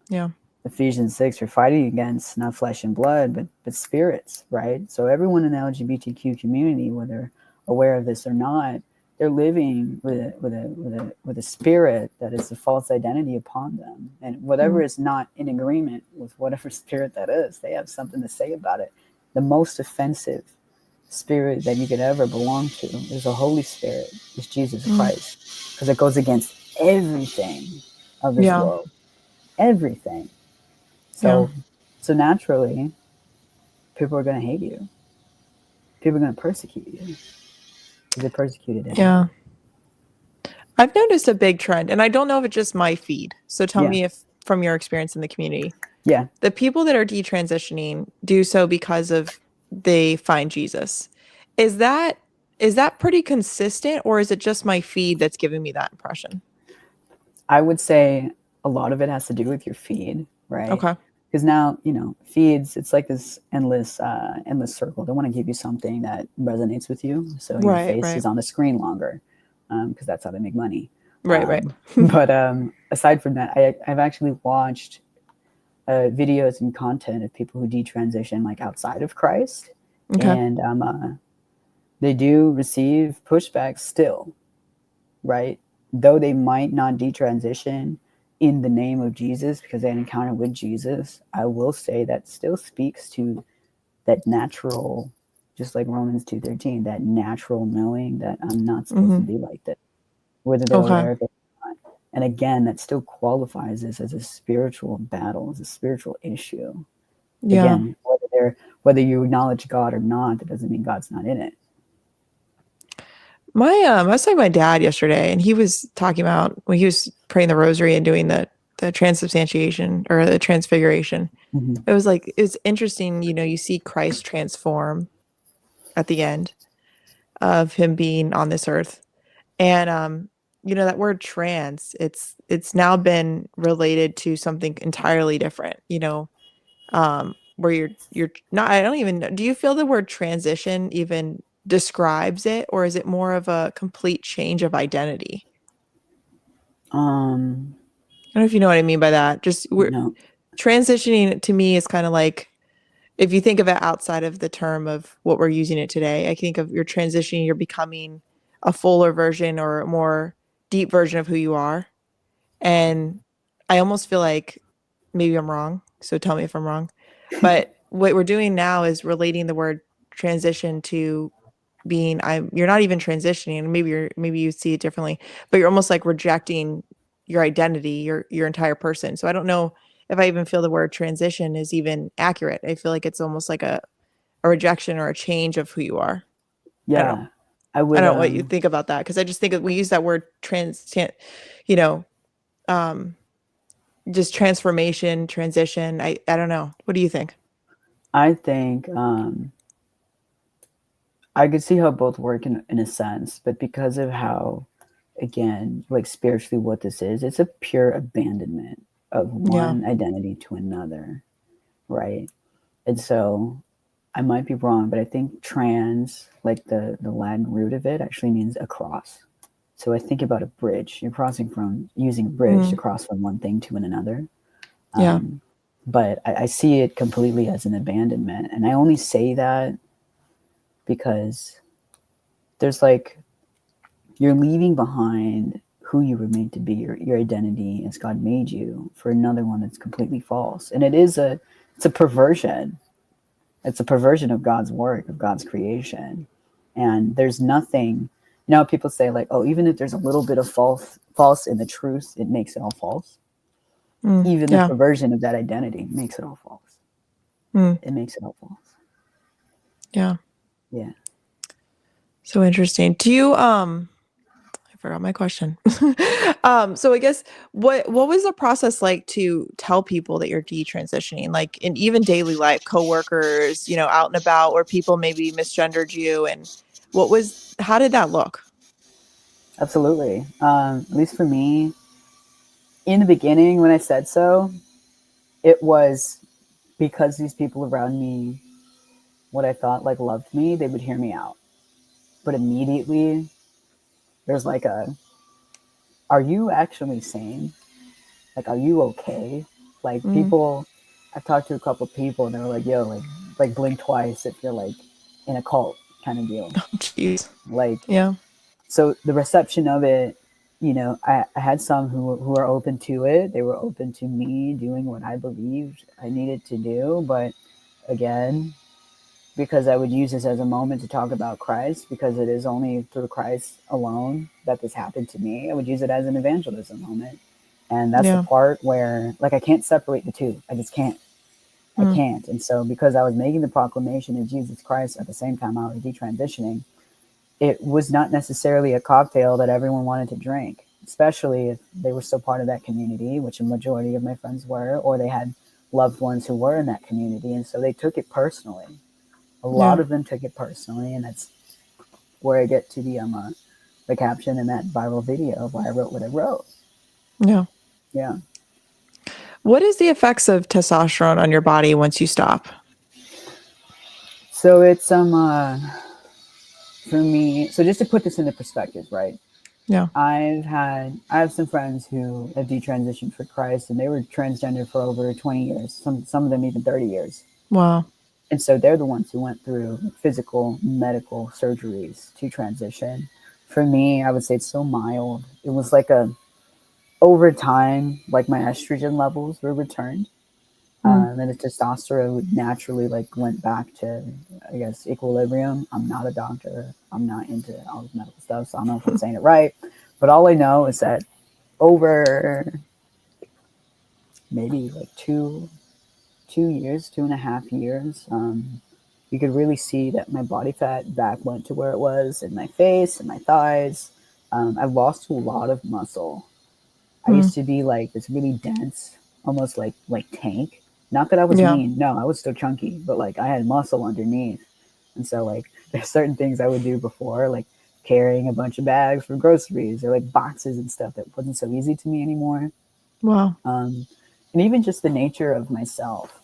Yeah. Ephesians 6, we're fighting against not flesh and blood, but spirits, right? So everyone in the LGBTQ community, whether aware of this or not, they're living with a spirit that is a false identity upon them. And whatever is not in agreement with whatever spirit that is, they have something to say about it. The most offensive spirit that you could ever belong to is the Holy Spirit, is Jesus Christ, because it goes against everything of this Yeah. world. Everything. Yeah. So naturally, people are going to hate you. People are going to persecute you because they persecuted him. Yeah. I've noticed a big trend, and I don't know if it's just my feed. So tell Yeah, me if from your experience in the community, yeah. the people that are detransitioning do so because of they find Jesus. Is that is that pretty consistent, or is it just my feed that's giving me that impression? I would say a lot of it has to do with your feed, right? Okay. Because now feeds. It's like this endless circle. They want to give you something that resonates with you, so your Right, face right. is on the screen longer, because that's how they make money. Right, right. But aside from that, I've actually watched videos and content of people who detransition like outside of Christ, Okay. and they do receive pushback still, right? Though they might not detransition in the name of Jesus because they had an encounter with Jesus, I will say that still speaks to that natural, just like Romans 2:13, that natural knowing that I'm not supposed to Hmm. be like this, whether they're Okay. aware of it or not. And again, that still qualifies this as a spiritual battle, as a spiritual issue. Yeah. Again, whether you acknowledge God or not, that doesn't mean God's not in it. I was talking to my dad yesterday, and he was talking about when he was praying the rosary and doing the transubstantiation or the transfiguration. Mm-hmm. It was like it's interesting, you see Christ transform at the end of him being on this earth. And that word trans, it's now been related to something entirely different, where you're not, I don't even know. Do you feel the word transition even describes it, or is it more of a complete change of identity? Um, I don't know if you know what I mean by that. Just we're no. transitioning to me is kind of like if you think of it outside of the term of what we're using it today, I think of you're transitioning, you're becoming a fuller version or a more deep version of who you are. And I almost feel like maybe I'm wrong. So tell me if I'm wrong. But what we're doing now is relating the word transition to being you're not even transitioning. Maybe you see it differently, but you're almost like rejecting your identity, your entire person. So I don't know if I even feel the word transition is even accurate. I feel like it's almost like a rejection or a change of who you are. I don't know. Yeah, I I would. don't know what you think about that because I just think we use that word you know, um, just transformation, transition. I don't know. What do you think? I think I could see how both work in a sense, but because of how, again, like spiritually, what this is, it's a pure abandonment of Yeah. one identity to another, right? And so I might be wrong, but I think trans, like the Latin root of it, actually means across. So I think about a bridge. You're crossing from using a bridge to Mm, cross from one thing to another. yeah. Um, but I see it completely as an abandonment. And I only say that because there's like, you're leaving behind who you were made to be, your identity as God made you, for another one that's completely false. And it's a perversion. It's a perversion of God's work, of God's creation. And there's nothing, people say like, oh, even if there's a little bit of false in the truth, it makes it all false. Even the Yeah. perversion of that identity makes it all false. Mm, It makes it all false. yeah. Yeah. So interesting. Do you I forgot my question. So I guess what was the process like to tell people that you're detransitioning, like in even daily life, coworkers, out and about, where people maybe misgendered you, and how did that look? Absolutely. At least for me, in the beginning when I said so, it was because these people around me, what I thought like loved me, they would hear me out. But immediately there's like are you actually sane? Like, are you okay? Like Mm. people, I've talked to a couple people and they were like, yo, like blink twice if you're like in a cult kind of deal. Oh, jeez. Like, Yeah. so the reception of it, I had some who were open to it. They were open to me doing what I believed I needed to do. But again, because I would use this as a moment to talk about Christ, because it is only through Christ alone that this happened to me. I would use it as an evangelism moment. And that's the Yeah. part where, like, I can't separate the two. I just can't. I Mm. can't. And so, because I was making the proclamation of Jesus Christ at the same time I was detransitioning, it was not necessarily a cocktail that everyone wanted to drink, especially if they were still part of that community, which a majority of my friends were, or they had loved ones who were in that community. And so they took it personally. A lot Yeah. of them took it personally. And that's where I get to the caption in that viral video of why I wrote what I wrote. Yeah. Yeah. What is the effects of testosterone on your body once you stop? So it's for me, so just to put this into perspective, right? Yeah. I have some friends who have detransitioned for Christ, and they were transgender for over 20 years, some of them even 30 years. Wow. And so they're the ones who went through physical medical surgeries to transition. For me, I would say it's so mild. It was like over time, like my estrogen levels were returned. Mm. And the testosterone would naturally like went back to, I guess, equilibrium. I'm not a doctor. I'm not into all this medical stuff, so I don't know if I'm saying it right. But all I know is that over maybe like 2 years, 2.5 years, you could really see that my body fat back went to where it was in my face and my thighs. I lost a lot of muscle. I Mm. used to be like this really dense, almost like tank. Not that I was Yeah. lean. No, I was still chunky, but like I had muscle underneath. And so like there's certain things I would do before, like carrying a bunch of bags for groceries or like boxes and stuff that wasn't so easy to me anymore. Wow. And even just the nature of myself.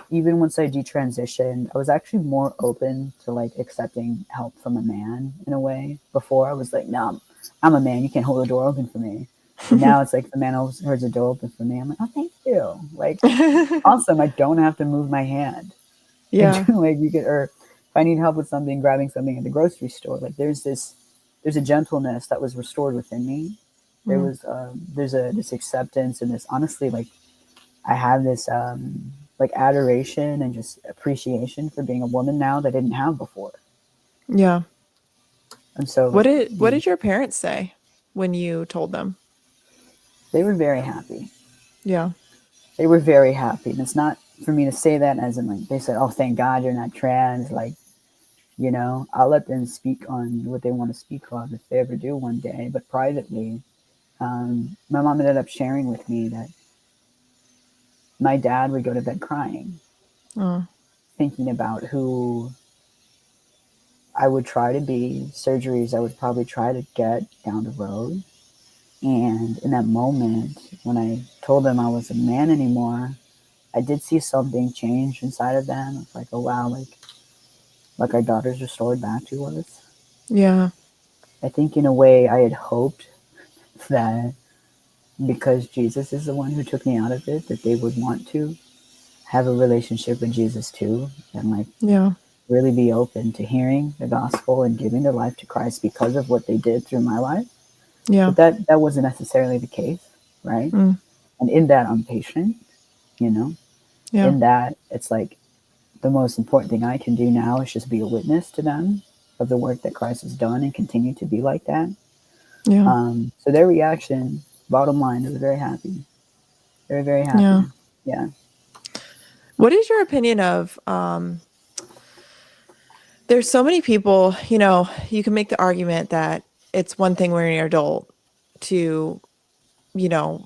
Even once I detransitioned, I was actually more open to like accepting help from a man in a way. Before I was like, no, I'm a man. You can't hold the door open for me. And now it's like the man holds the door open for me. I'm like, oh, thank you. Like, awesome. I don't have to move my hand. Like, Yeah. like you could, or if I need help with something, grabbing something at the grocery store, like there's a gentleness that was restored within me. Mm. There's this acceptance and this honestly like I have this like adoration and just appreciation for being a woman now that I didn't have before. Yeah. And so What like did what did your parents say when you told them? they were very happy. Yeah. They were very happy. And it's not for me to say that as in like they said, oh thank God you're not trans. Like, I'll let them speak on what they want to speak on if they ever do one day. But privately, my mom ended up sharing with me that my dad would go to bed crying, Oh. thinking about who I would try to be, surgeries I would probably try to get down the road. And in that moment, when I told them I wasn't a man anymore, I did see something change inside of them. It's like, oh wow, like our daughter's restored back to us. Yeah. I think in a way I had hoped that because Jesus is the one who took me out of it, that they would want to have a relationship with Jesus too, and like Yeah. really be open to hearing the gospel and giving their life to Christ because of what they did through my life. Yeah. But that wasn't necessarily the case, right? Mm. And in that, I'm patient, you know. Yeah. In that, it's like the most important thing I can do now is just be a witness to them of the work that Christ has done and continue to be like that. Yeah. So their reaction, bottom line, is very happy. Very, very Yeah. happy. Yeah. What is your opinion of there's so many people, you can make the argument that it's one thing when you're an adult to,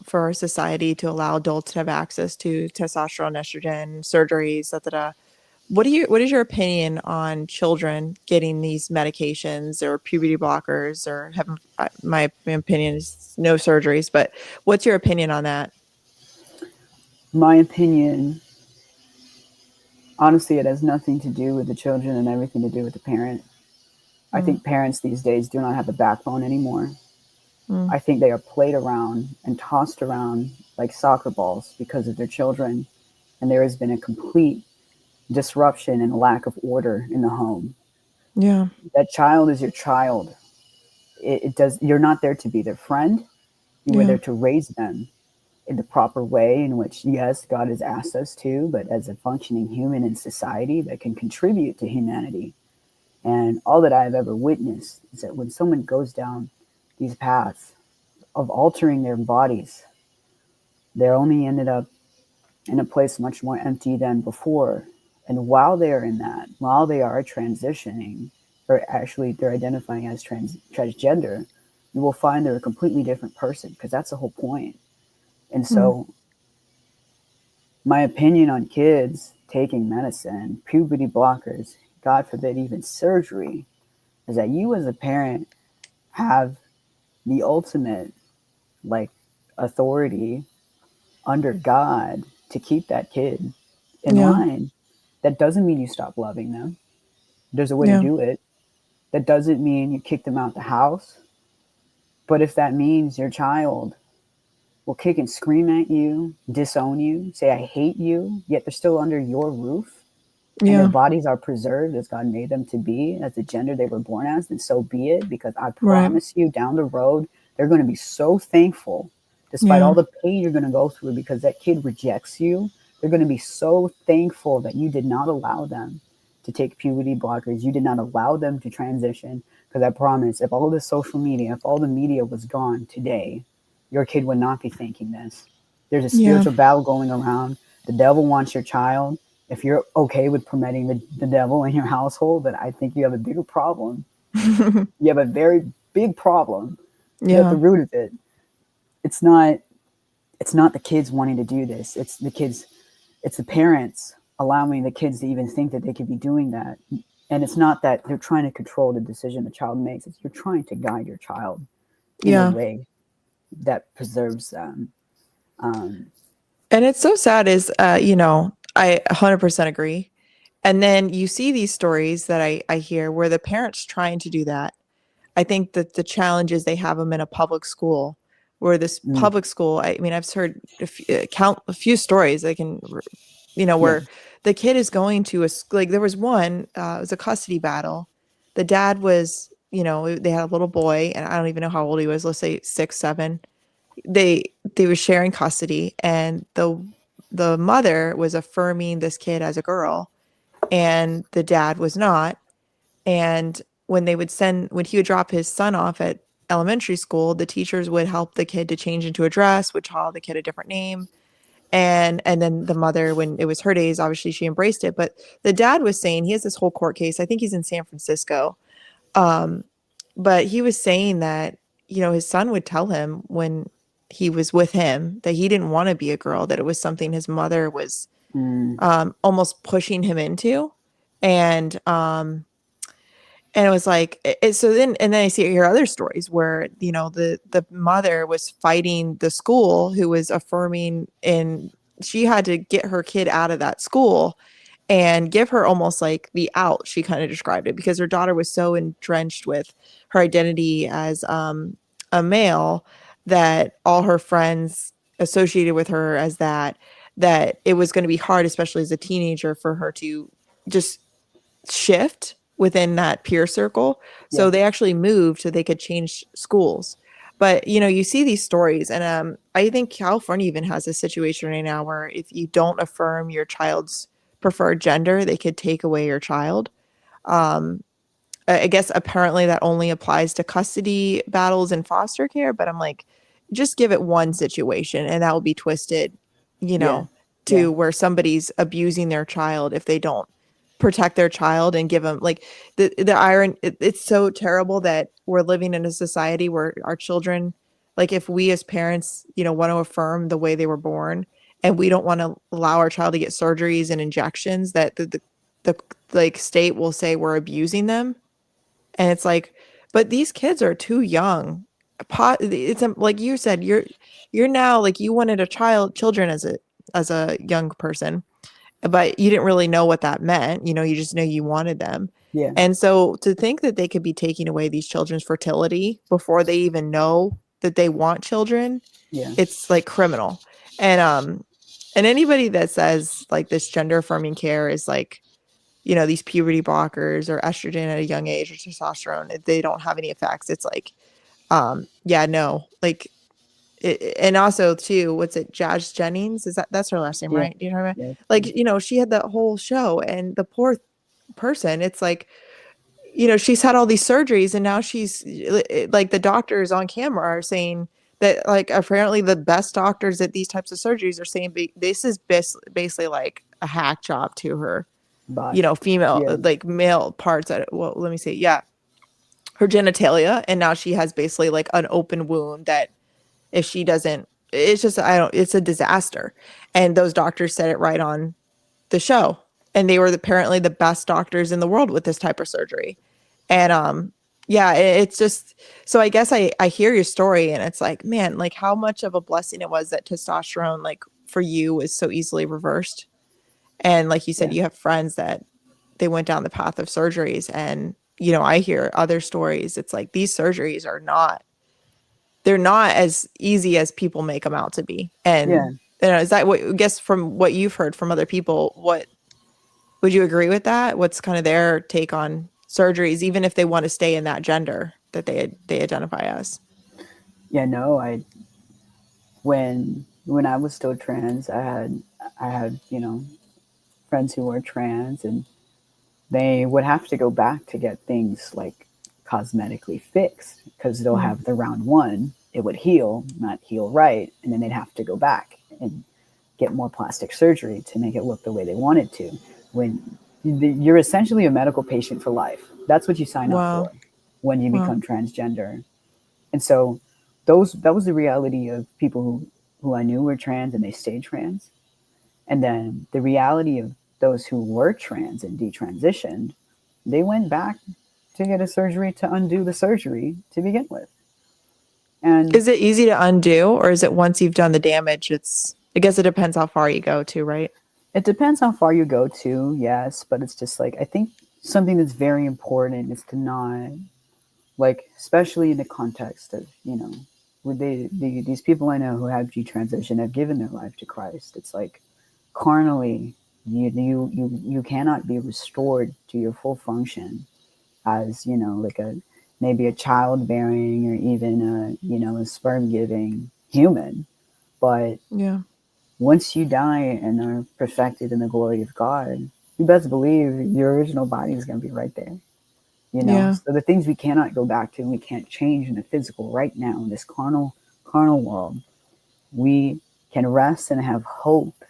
for our society to allow adults to have access to testosterone, estrogen, surgeries, da, da, da. What is your opinion on children getting these medications or puberty blockers or having, my opinion is no surgeries, but what's your opinion on that? My opinion, honestly, it has nothing to do with the children and everything to do with the parent. I Mm, think parents these days do not have a backbone anymore. mm, I think they are played around and tossed around like soccer balls because of their children. And there has been a complete disruption and lack of order in the home. yeah, That child is your child. It does. You're not there to be their friend. You were yeah, there to raise them in the proper way, in which yes, God has asked us to, but as a functioning human in society that can contribute to humanity. And all that I've ever witnessed is that when someone goes down these paths of altering their bodies, they're only ended up in a place much more empty than before. And while they are in that, while they are transitioning, or actually they're identifying as transgender, you will find they're a completely different person because that's the whole point. And mm, so, my opinion on kids taking medicine, puberty blockers, God forbid, even surgery, is that you as a parent have the ultimate like authority under God to keep that kid in yeah, line. That doesn't mean you stop loving them. There's a way to yeah, do it. That doesn't mean you kick them out the house. But if that means your child will kick and scream at you, disown you, say, I hate you, yet they're still under your roof and their yeah, bodies are preserved as God made them to be, as the gender they were born as, then so be it. Because I right, promise you, down the road, they're going to be so thankful, despite yeah, all the pain you're going to go through because that kid rejects you. They're going to be so thankful that you did not allow them to take puberty blockers. You did not allow them to transition. Because I promise, if all the social media, if all the media was gone today, your kid would not be thinking this. There's a yeah, spiritual battle going around. The devil wants your child. If you're okay with promoting the devil in your household, then I think you have a bigger problem. You have a very big problem. Because at yeah, the root of it, it's not it's not the kids wanting to do this. It's the kids, it's the parents allowing the kids to even think that they could be doing that. And it's not that they're trying to control the decision the child makes. It's you're trying to guide your child in a yeah. way that preserves them. Um, And it's so sad is, I 100% agree. And then you see these stories that I hear where the parents trying to do that. I think that the challenge is they have them in a public school where this mm, public school, I mean, I've heard count a few stories I can, yeah. where the kid is going to like there was one, it was a custody battle. The dad was, they had a little boy and I don't even know how old he was. Let's say 6, 7. They were sharing custody and the mother was affirming this kid as a girl and the dad was not. And when he would drop his son off at elementary school, the teachers would help the kid to change into a dress, would call the kid a different name. And then the mother, when it was her days, obviously she embraced it. But the dad was saying he has this whole court case. I think he's in San Francisco. Um, but he was saying that, his son would tell him when he was with him that he didn't want to be a girl, that it was something his mother was Mm, almost pushing him into. And and it was like so then I hear other stories where the mother was fighting the school who was affirming, and she had to get her kid out of that school. and give her almost like the out. She kind of described it because her daughter was so entrenched with her identity as a male that all her friends associated with her as that it was going to be hard, especially as a teenager, for her to just shift within that peer circle. Yeah. So they actually moved so they could change schools. But you see these stories, and I think California even has a situation right now where if you don't affirm your child's preferred gender, they could take away your child. Um, I guess apparently that only applies to custody battles and foster care, but I'm like, just give it one situation and that will be twisted, you Yeah. know, Yeah. to where somebody's abusing their child if they don't protect their child and give them like the iron. It's so terrible that we're living in a society where our children, like if we as parents, want to affirm the way they were born and we don't want to allow our child to get surgeries and injections that the like state will say we're abusing them, and it's like, but these kids are too young. It's like you said, you're now like you wanted a children as a young person, but you didn't really know what that meant. You just know you wanted them. Yeah. And so to think that they could be taking away these children's fertility before they even know that they want children, Yeah. it's like criminal. And anybody that says like this gender affirming care is like, these puberty blockers or estrogen at a young age or testosterone, they don't have any effects. It's like, yeah, no, like, and also too, what's it? Jazz Jennings, that's her last name, Yeah. right? Do you know what I mean? Yeah. Like, she had that whole show, and the poor person, it's like, she's had all these surgeries, and now she's like, the doctors on camera are saying that, like, apparently the best doctors at these types of surgeries are saying this is basically like a hack job to her, Body. female, Yeah. like male parts. Well, let me see. Yeah, her genitalia, and now she has basically like an open wound that if she doesn't, it's just it's a disaster. And those doctors said it right on the show, and they were apparently the best doctors in the world with this type of surgery. And yeah, it's just, so I guess I hear your story, and it's like, man, like how much of a blessing it was that testosterone, like for you, was so easily reversed. And like you said, Yeah. you have friends that they went down the path of surgeries, and I hear other stories. It's like these surgeries are not, they're not as easy as people make them out to be. Yeah. And is that what, I guess from what you've heard from other people, what would you agree with that? What's kind of their take on surgeries, even if they want to stay in that gender that they identify as? Yeah. No, when I was still trans, I had friends who were trans, and they would have to go back to get things like cosmetically fixed because they'll Mm. have the round one, it would heal, not heal right, and then they'd have to go back and get more plastic surgery to make it look the way they wanted to. When you're essentially a medical patient for life, that's what you sign up Wow. for when you Wow. become transgender. And so that was the reality of people who I knew were trans and they stayed trans. And then the reality of those who were trans and detransitioned, they went back to get a surgery to undo the surgery to begin with. And Is it easy to undo, or is it once you've done the damage, I guess it depends how far you go to, right? it depends how far you go to, yes, but it's just like, I think something that's very important is to not, like, especially in the context of, with these people I know who have detransition have given their life to Christ. It's like carnally, you cannot be restored to your full function as like a maybe a childbearing or even a sperm giving human. But Yeah. once you die and are perfected in the glory of God, you best believe your original body is going to be right there. Yeah. So the things we cannot go back to and we can't change in the physical right now in this carnal world, we can rest and have hope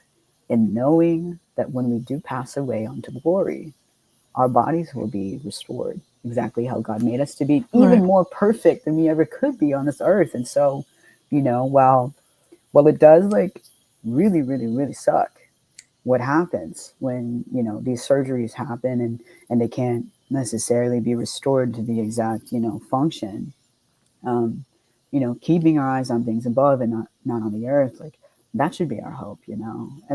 in knowing that when we do pass away onto glory, our bodies will be restored exactly how God made us to be, even Right. more perfect than we ever could be on this earth. And so, while it does like really, really, really suck what happens when, these surgeries happen and they can't necessarily be restored to the exact, function, um, keeping our eyes on things above and not on the earth, like that should be our hope, and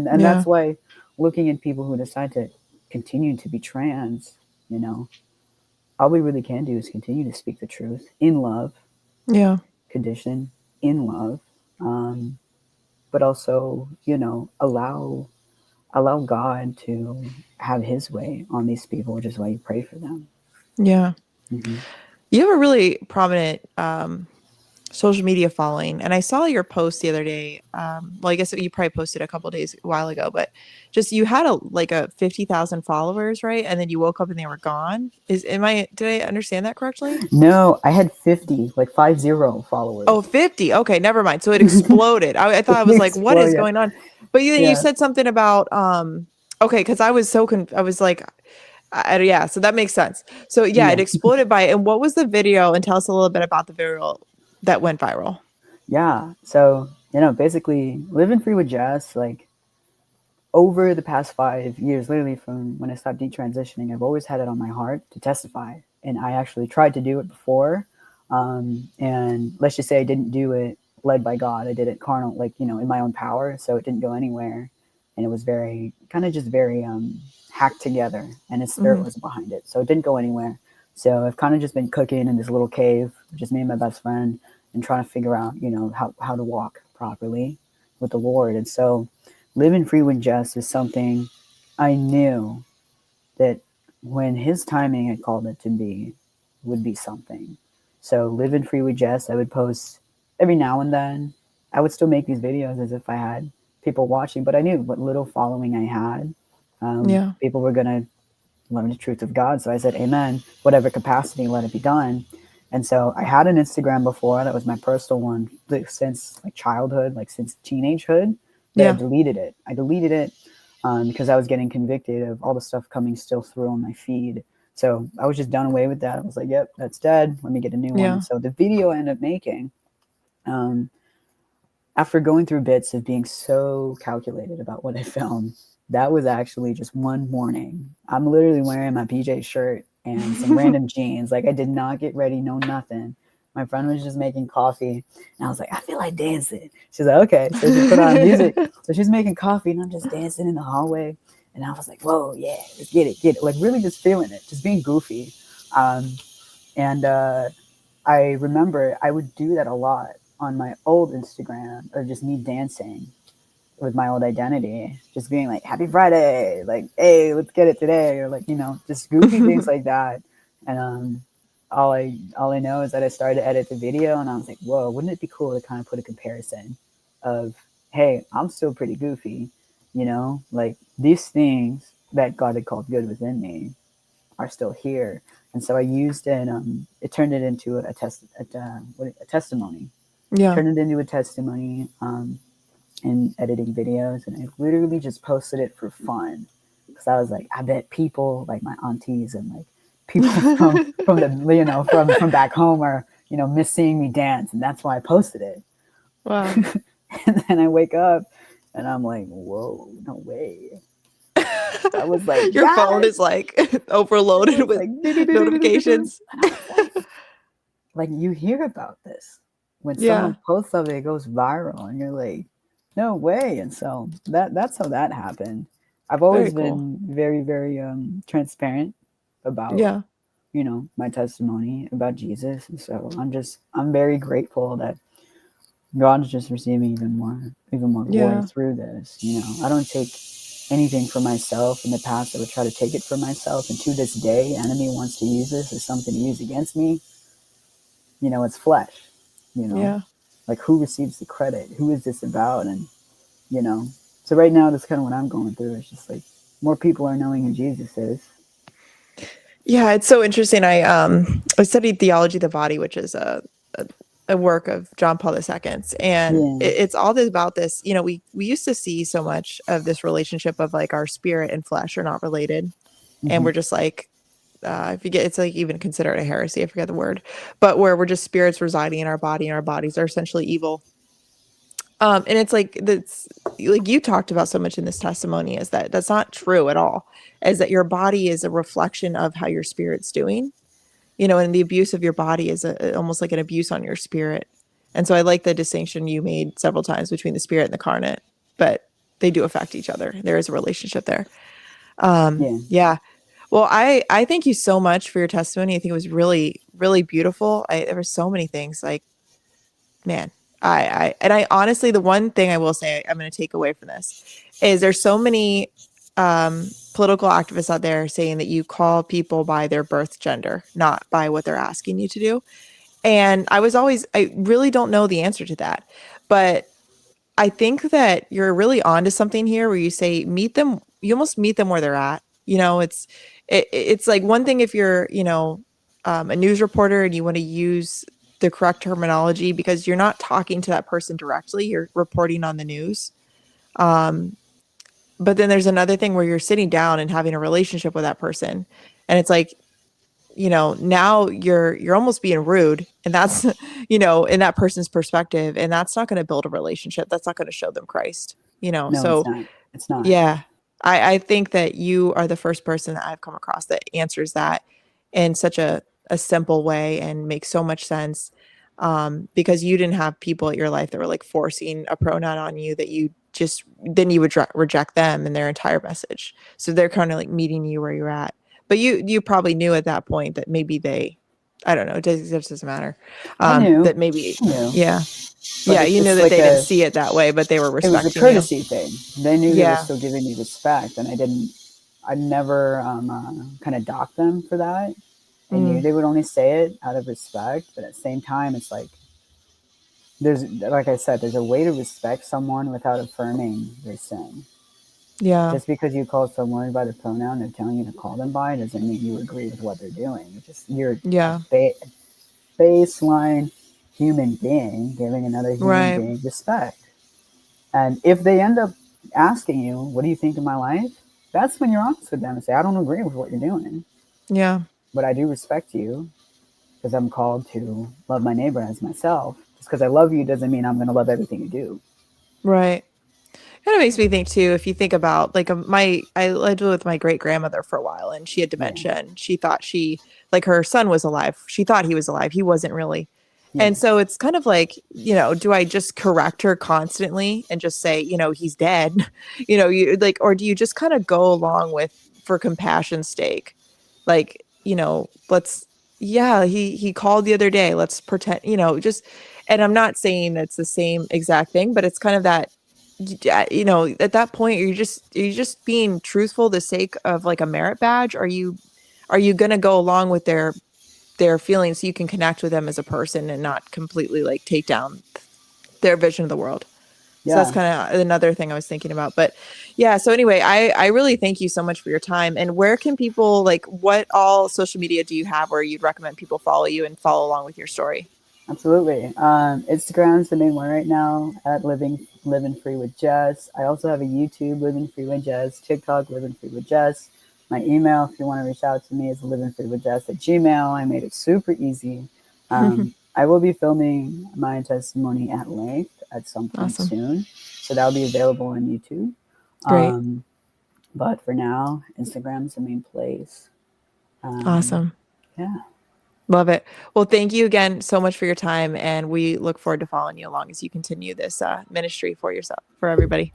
Yeah. that's why looking at people who decide to continue to be trans, you know, all we really can do is continue to speak the truth in love, Yeah. condition in love, but also, you know, allow God to have His way on these people, which is why you pray for them. Yeah. Mm-hmm. You have a really prominent social media following, and I saw your post the other day. Well, I guess you probably posted a couple days a while ago, but just you had a 50,000 followers, right? And then you woke up and they were gone. Did I understand that correctly? No, I had 50, like 50 followers. Oh, 50. Okay, never mind. So it exploded. I thought I was like, what is Yeah, going on? But then you yeah, said something about okay, because I was I was like, yeah, so that makes sense. So yeah, yeah, it exploded by. And what was the video? And tell us a little bit about the viral that went viral. yeah. So, you know, basically, living free with Jess, like over the past 5 years, literally from when I stopped detransitioning, I've always had it on my heart to testify. And I actually tried to do it before. And let's just say I didn't do it led by God. I did it carnal, like, you know, in my own power. So it didn't go anywhere. And it was very, kind of just very hacked together. And His Spirit Hmm. was behind it. So it didn't go anywhere. So I've kind of just been cooking in this little cave, just me and my best friend, and trying to figure out, you know, how to walk properly with the Lord. And so, living free with Jess is something I knew that when His timing had called it to be, would be something. So, living free with Jess, I would post every now and then. I would still make these videos as if I had people watching, but I knew what little following I had, Yeah. people were going to learn the truth of God. So I said, Amen, whatever capacity, let it be done. And so I had an Instagram before that was my personal one since like childhood, like since teenagehood, but I Yeah. deleted it. I deleted it because I was getting convicted of all the stuff coming still through on my feed. So I was just done away with that. I was like, yep, that's dead. Let me get a new one. Yeah. And so the video I ended up making, um, after going through bits of being so calculated about what I filmed, that was actually just one morning. I'm literally wearing my PJ shirt and some random jeans. Like I did not get ready, no nothing. My friend was just making coffee, and I was like, I feel like dancing. She's like, okay. So she put on music. So she's making coffee, and I'm just dancing in the hallway. And I was like, whoa, yeah, let's get it, get it. Like really just feeling it, just being goofy. And I remember I would do that a lot on my old Instagram of just me dancing with my old identity, just being like, Happy Friday, like, hey, let's get it today, or like, you know, just goofy things like that. And all I know is that I started to edit the video and I was like, whoa, wouldn't it be cool to kind of put a comparison of, hey, I'm still pretty goofy, you know, like these things that God had called good within me are still here. And so I used it. It turned it into a testimony. Yeah. Turned it into a testimony in editing videos, and I literally just posted it for fun because I was like, I bet people like my aunties and like people from the from back home are miss seeing me dance, and that's why I posted it. Wow. And then I wake up and I'm like, whoa, no way. I was like, Your phone God, is like it overloaded was with like, notifications. and I was like, you hear about this when Yeah. someone posts something, it goes viral, and you're like, no way. And so that's how that happened. I've Very always cool. been very, very transparent about Yeah. my testimony about Jesus, and so I'm very grateful that God's just receiving even more glory Yeah. through this. I don't take anything for myself. In the past, I would try to take it for myself, and to this day, the enemy wants to use this as something to use against me. It's flesh. Yeah. Like, who receives the credit? Who is this about? And you know, so right now, that's kind of what I'm going through. It's just like more people are knowing who Jesus is. Yeah, it's so interesting. I studied theology of the body, which is a work of John Paul II's, and Yeah. it's all about this. We used to see so much of this relationship of like our spirit and flesh are not related, and Mm-hmm. we're just like I forget, it's like even considered a heresy. I forget the word, but where we're just spirits residing in our body, and our bodies are essentially evil. And it's like that's like you talked about so much in this testimony is that that's not true at all. Is that your body is a reflection of how your spirit's doing, and the abuse of your body is almost like an abuse on your spirit. And so I like the distinction you made several times between the spirit and the carnate, but they do affect each other. There is a relationship there. Yeah. Yeah. Well, I thank you so much for your testimony. I think it was really, really beautiful. There were so many things like, man, and I honestly, the one thing I will say I'm going to take away from this is there's so many political activists out there saying that you call people by their birth gender, not by what they're asking you to do. And I really don't know the answer to that. But I think that you're really onto something here where you say meet them, you almost meet them where they're at. It's like one thing if you're, a news reporter and you want to use the correct terminology because you're not talking to that person directly, you're reporting on the news. Um, but then there's another thing where you're sitting down and having a relationship with that person. And it's like, now you're almost being rude, and that's in that person's perspective, and that's not going to build a relationship. That's not going to show them Christ. No, it's So not. It's not. yeah, I think that you are the first person that I've come across that answers that in such a simple way and makes so much sense. Because you didn't have people in your life that were like forcing a pronoun on you that you just then you would reject them and their entire message. So they're kind of like meeting you where you're at. But you probably knew at that point that maybe I don't know, it just doesn't matter. I knew. That maybe, I knew. yeah, But yeah, you knew it's that like they didn't see it that way, but they were it was a respecting you. courtesy thing. They knew they were Yeah. still giving me respect, and I never kind of docked them for that. I knew Mm, they would only say it out of respect, but at the same time, it's like like I said, there's a way to respect someone without affirming their sin. yeah. Just because you call someone by the pronoun they're telling you to call them by doesn't mean you agree with what they're doing. You're a Yeah. baseline human being giving another human Right. being respect. And if they end up asking you, "What do you think of my life?" That's when you're honest with them and say, "I don't agree with what you're doing, Yeah. but I do respect you because I'm called to love my neighbor as myself. Just because I love you doesn't mean I'm going to love everything you do." Right. Kind of makes me think too, if you think about like I lived with my great grandmother for a while and she had Yeah, dementia and she thought like her son was alive. She thought he was alive. He wasn't really. yeah, And so it's kind of like, do I just correct her constantly and just say, he's dead? You like, or do you just kind of go along with for compassion's sake? Like, he called the other day. Let's pretend, just, and I'm not saying it's the same exact thing, but it's kind of that, at that point, you're just being truthful the sake of like a merit badge. Are you going to go along with their feelings so you can connect with them as a person and not completely like take down their vision of the world? So that's yeah. kind of another thing I was thinking about. But yeah, so anyway, I really thank you so much for your time. And where can people, like, what all social media do you have where you'd recommend people follow you and follow along with your story? Absolutely. Instagram's the main one right now at living free with Jess. I also have a YouTube, Living Free with Jess, TikTok, Living Free with Jess. My email, if you want to reach out to me, is livingfreewithjess at Gmail. I made it super easy. I will be filming my testimony at length at some point Awesome. soon, so that'll be available on YouTube. Great. Um, but for now, Instagram's the main place. Um, Awesome. yeah, Love it. Well, thank you again so much for your time. And we look forward to following you along as you continue this ministry for yourself, for everybody.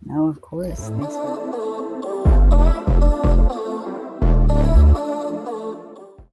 no, of course. Thanks for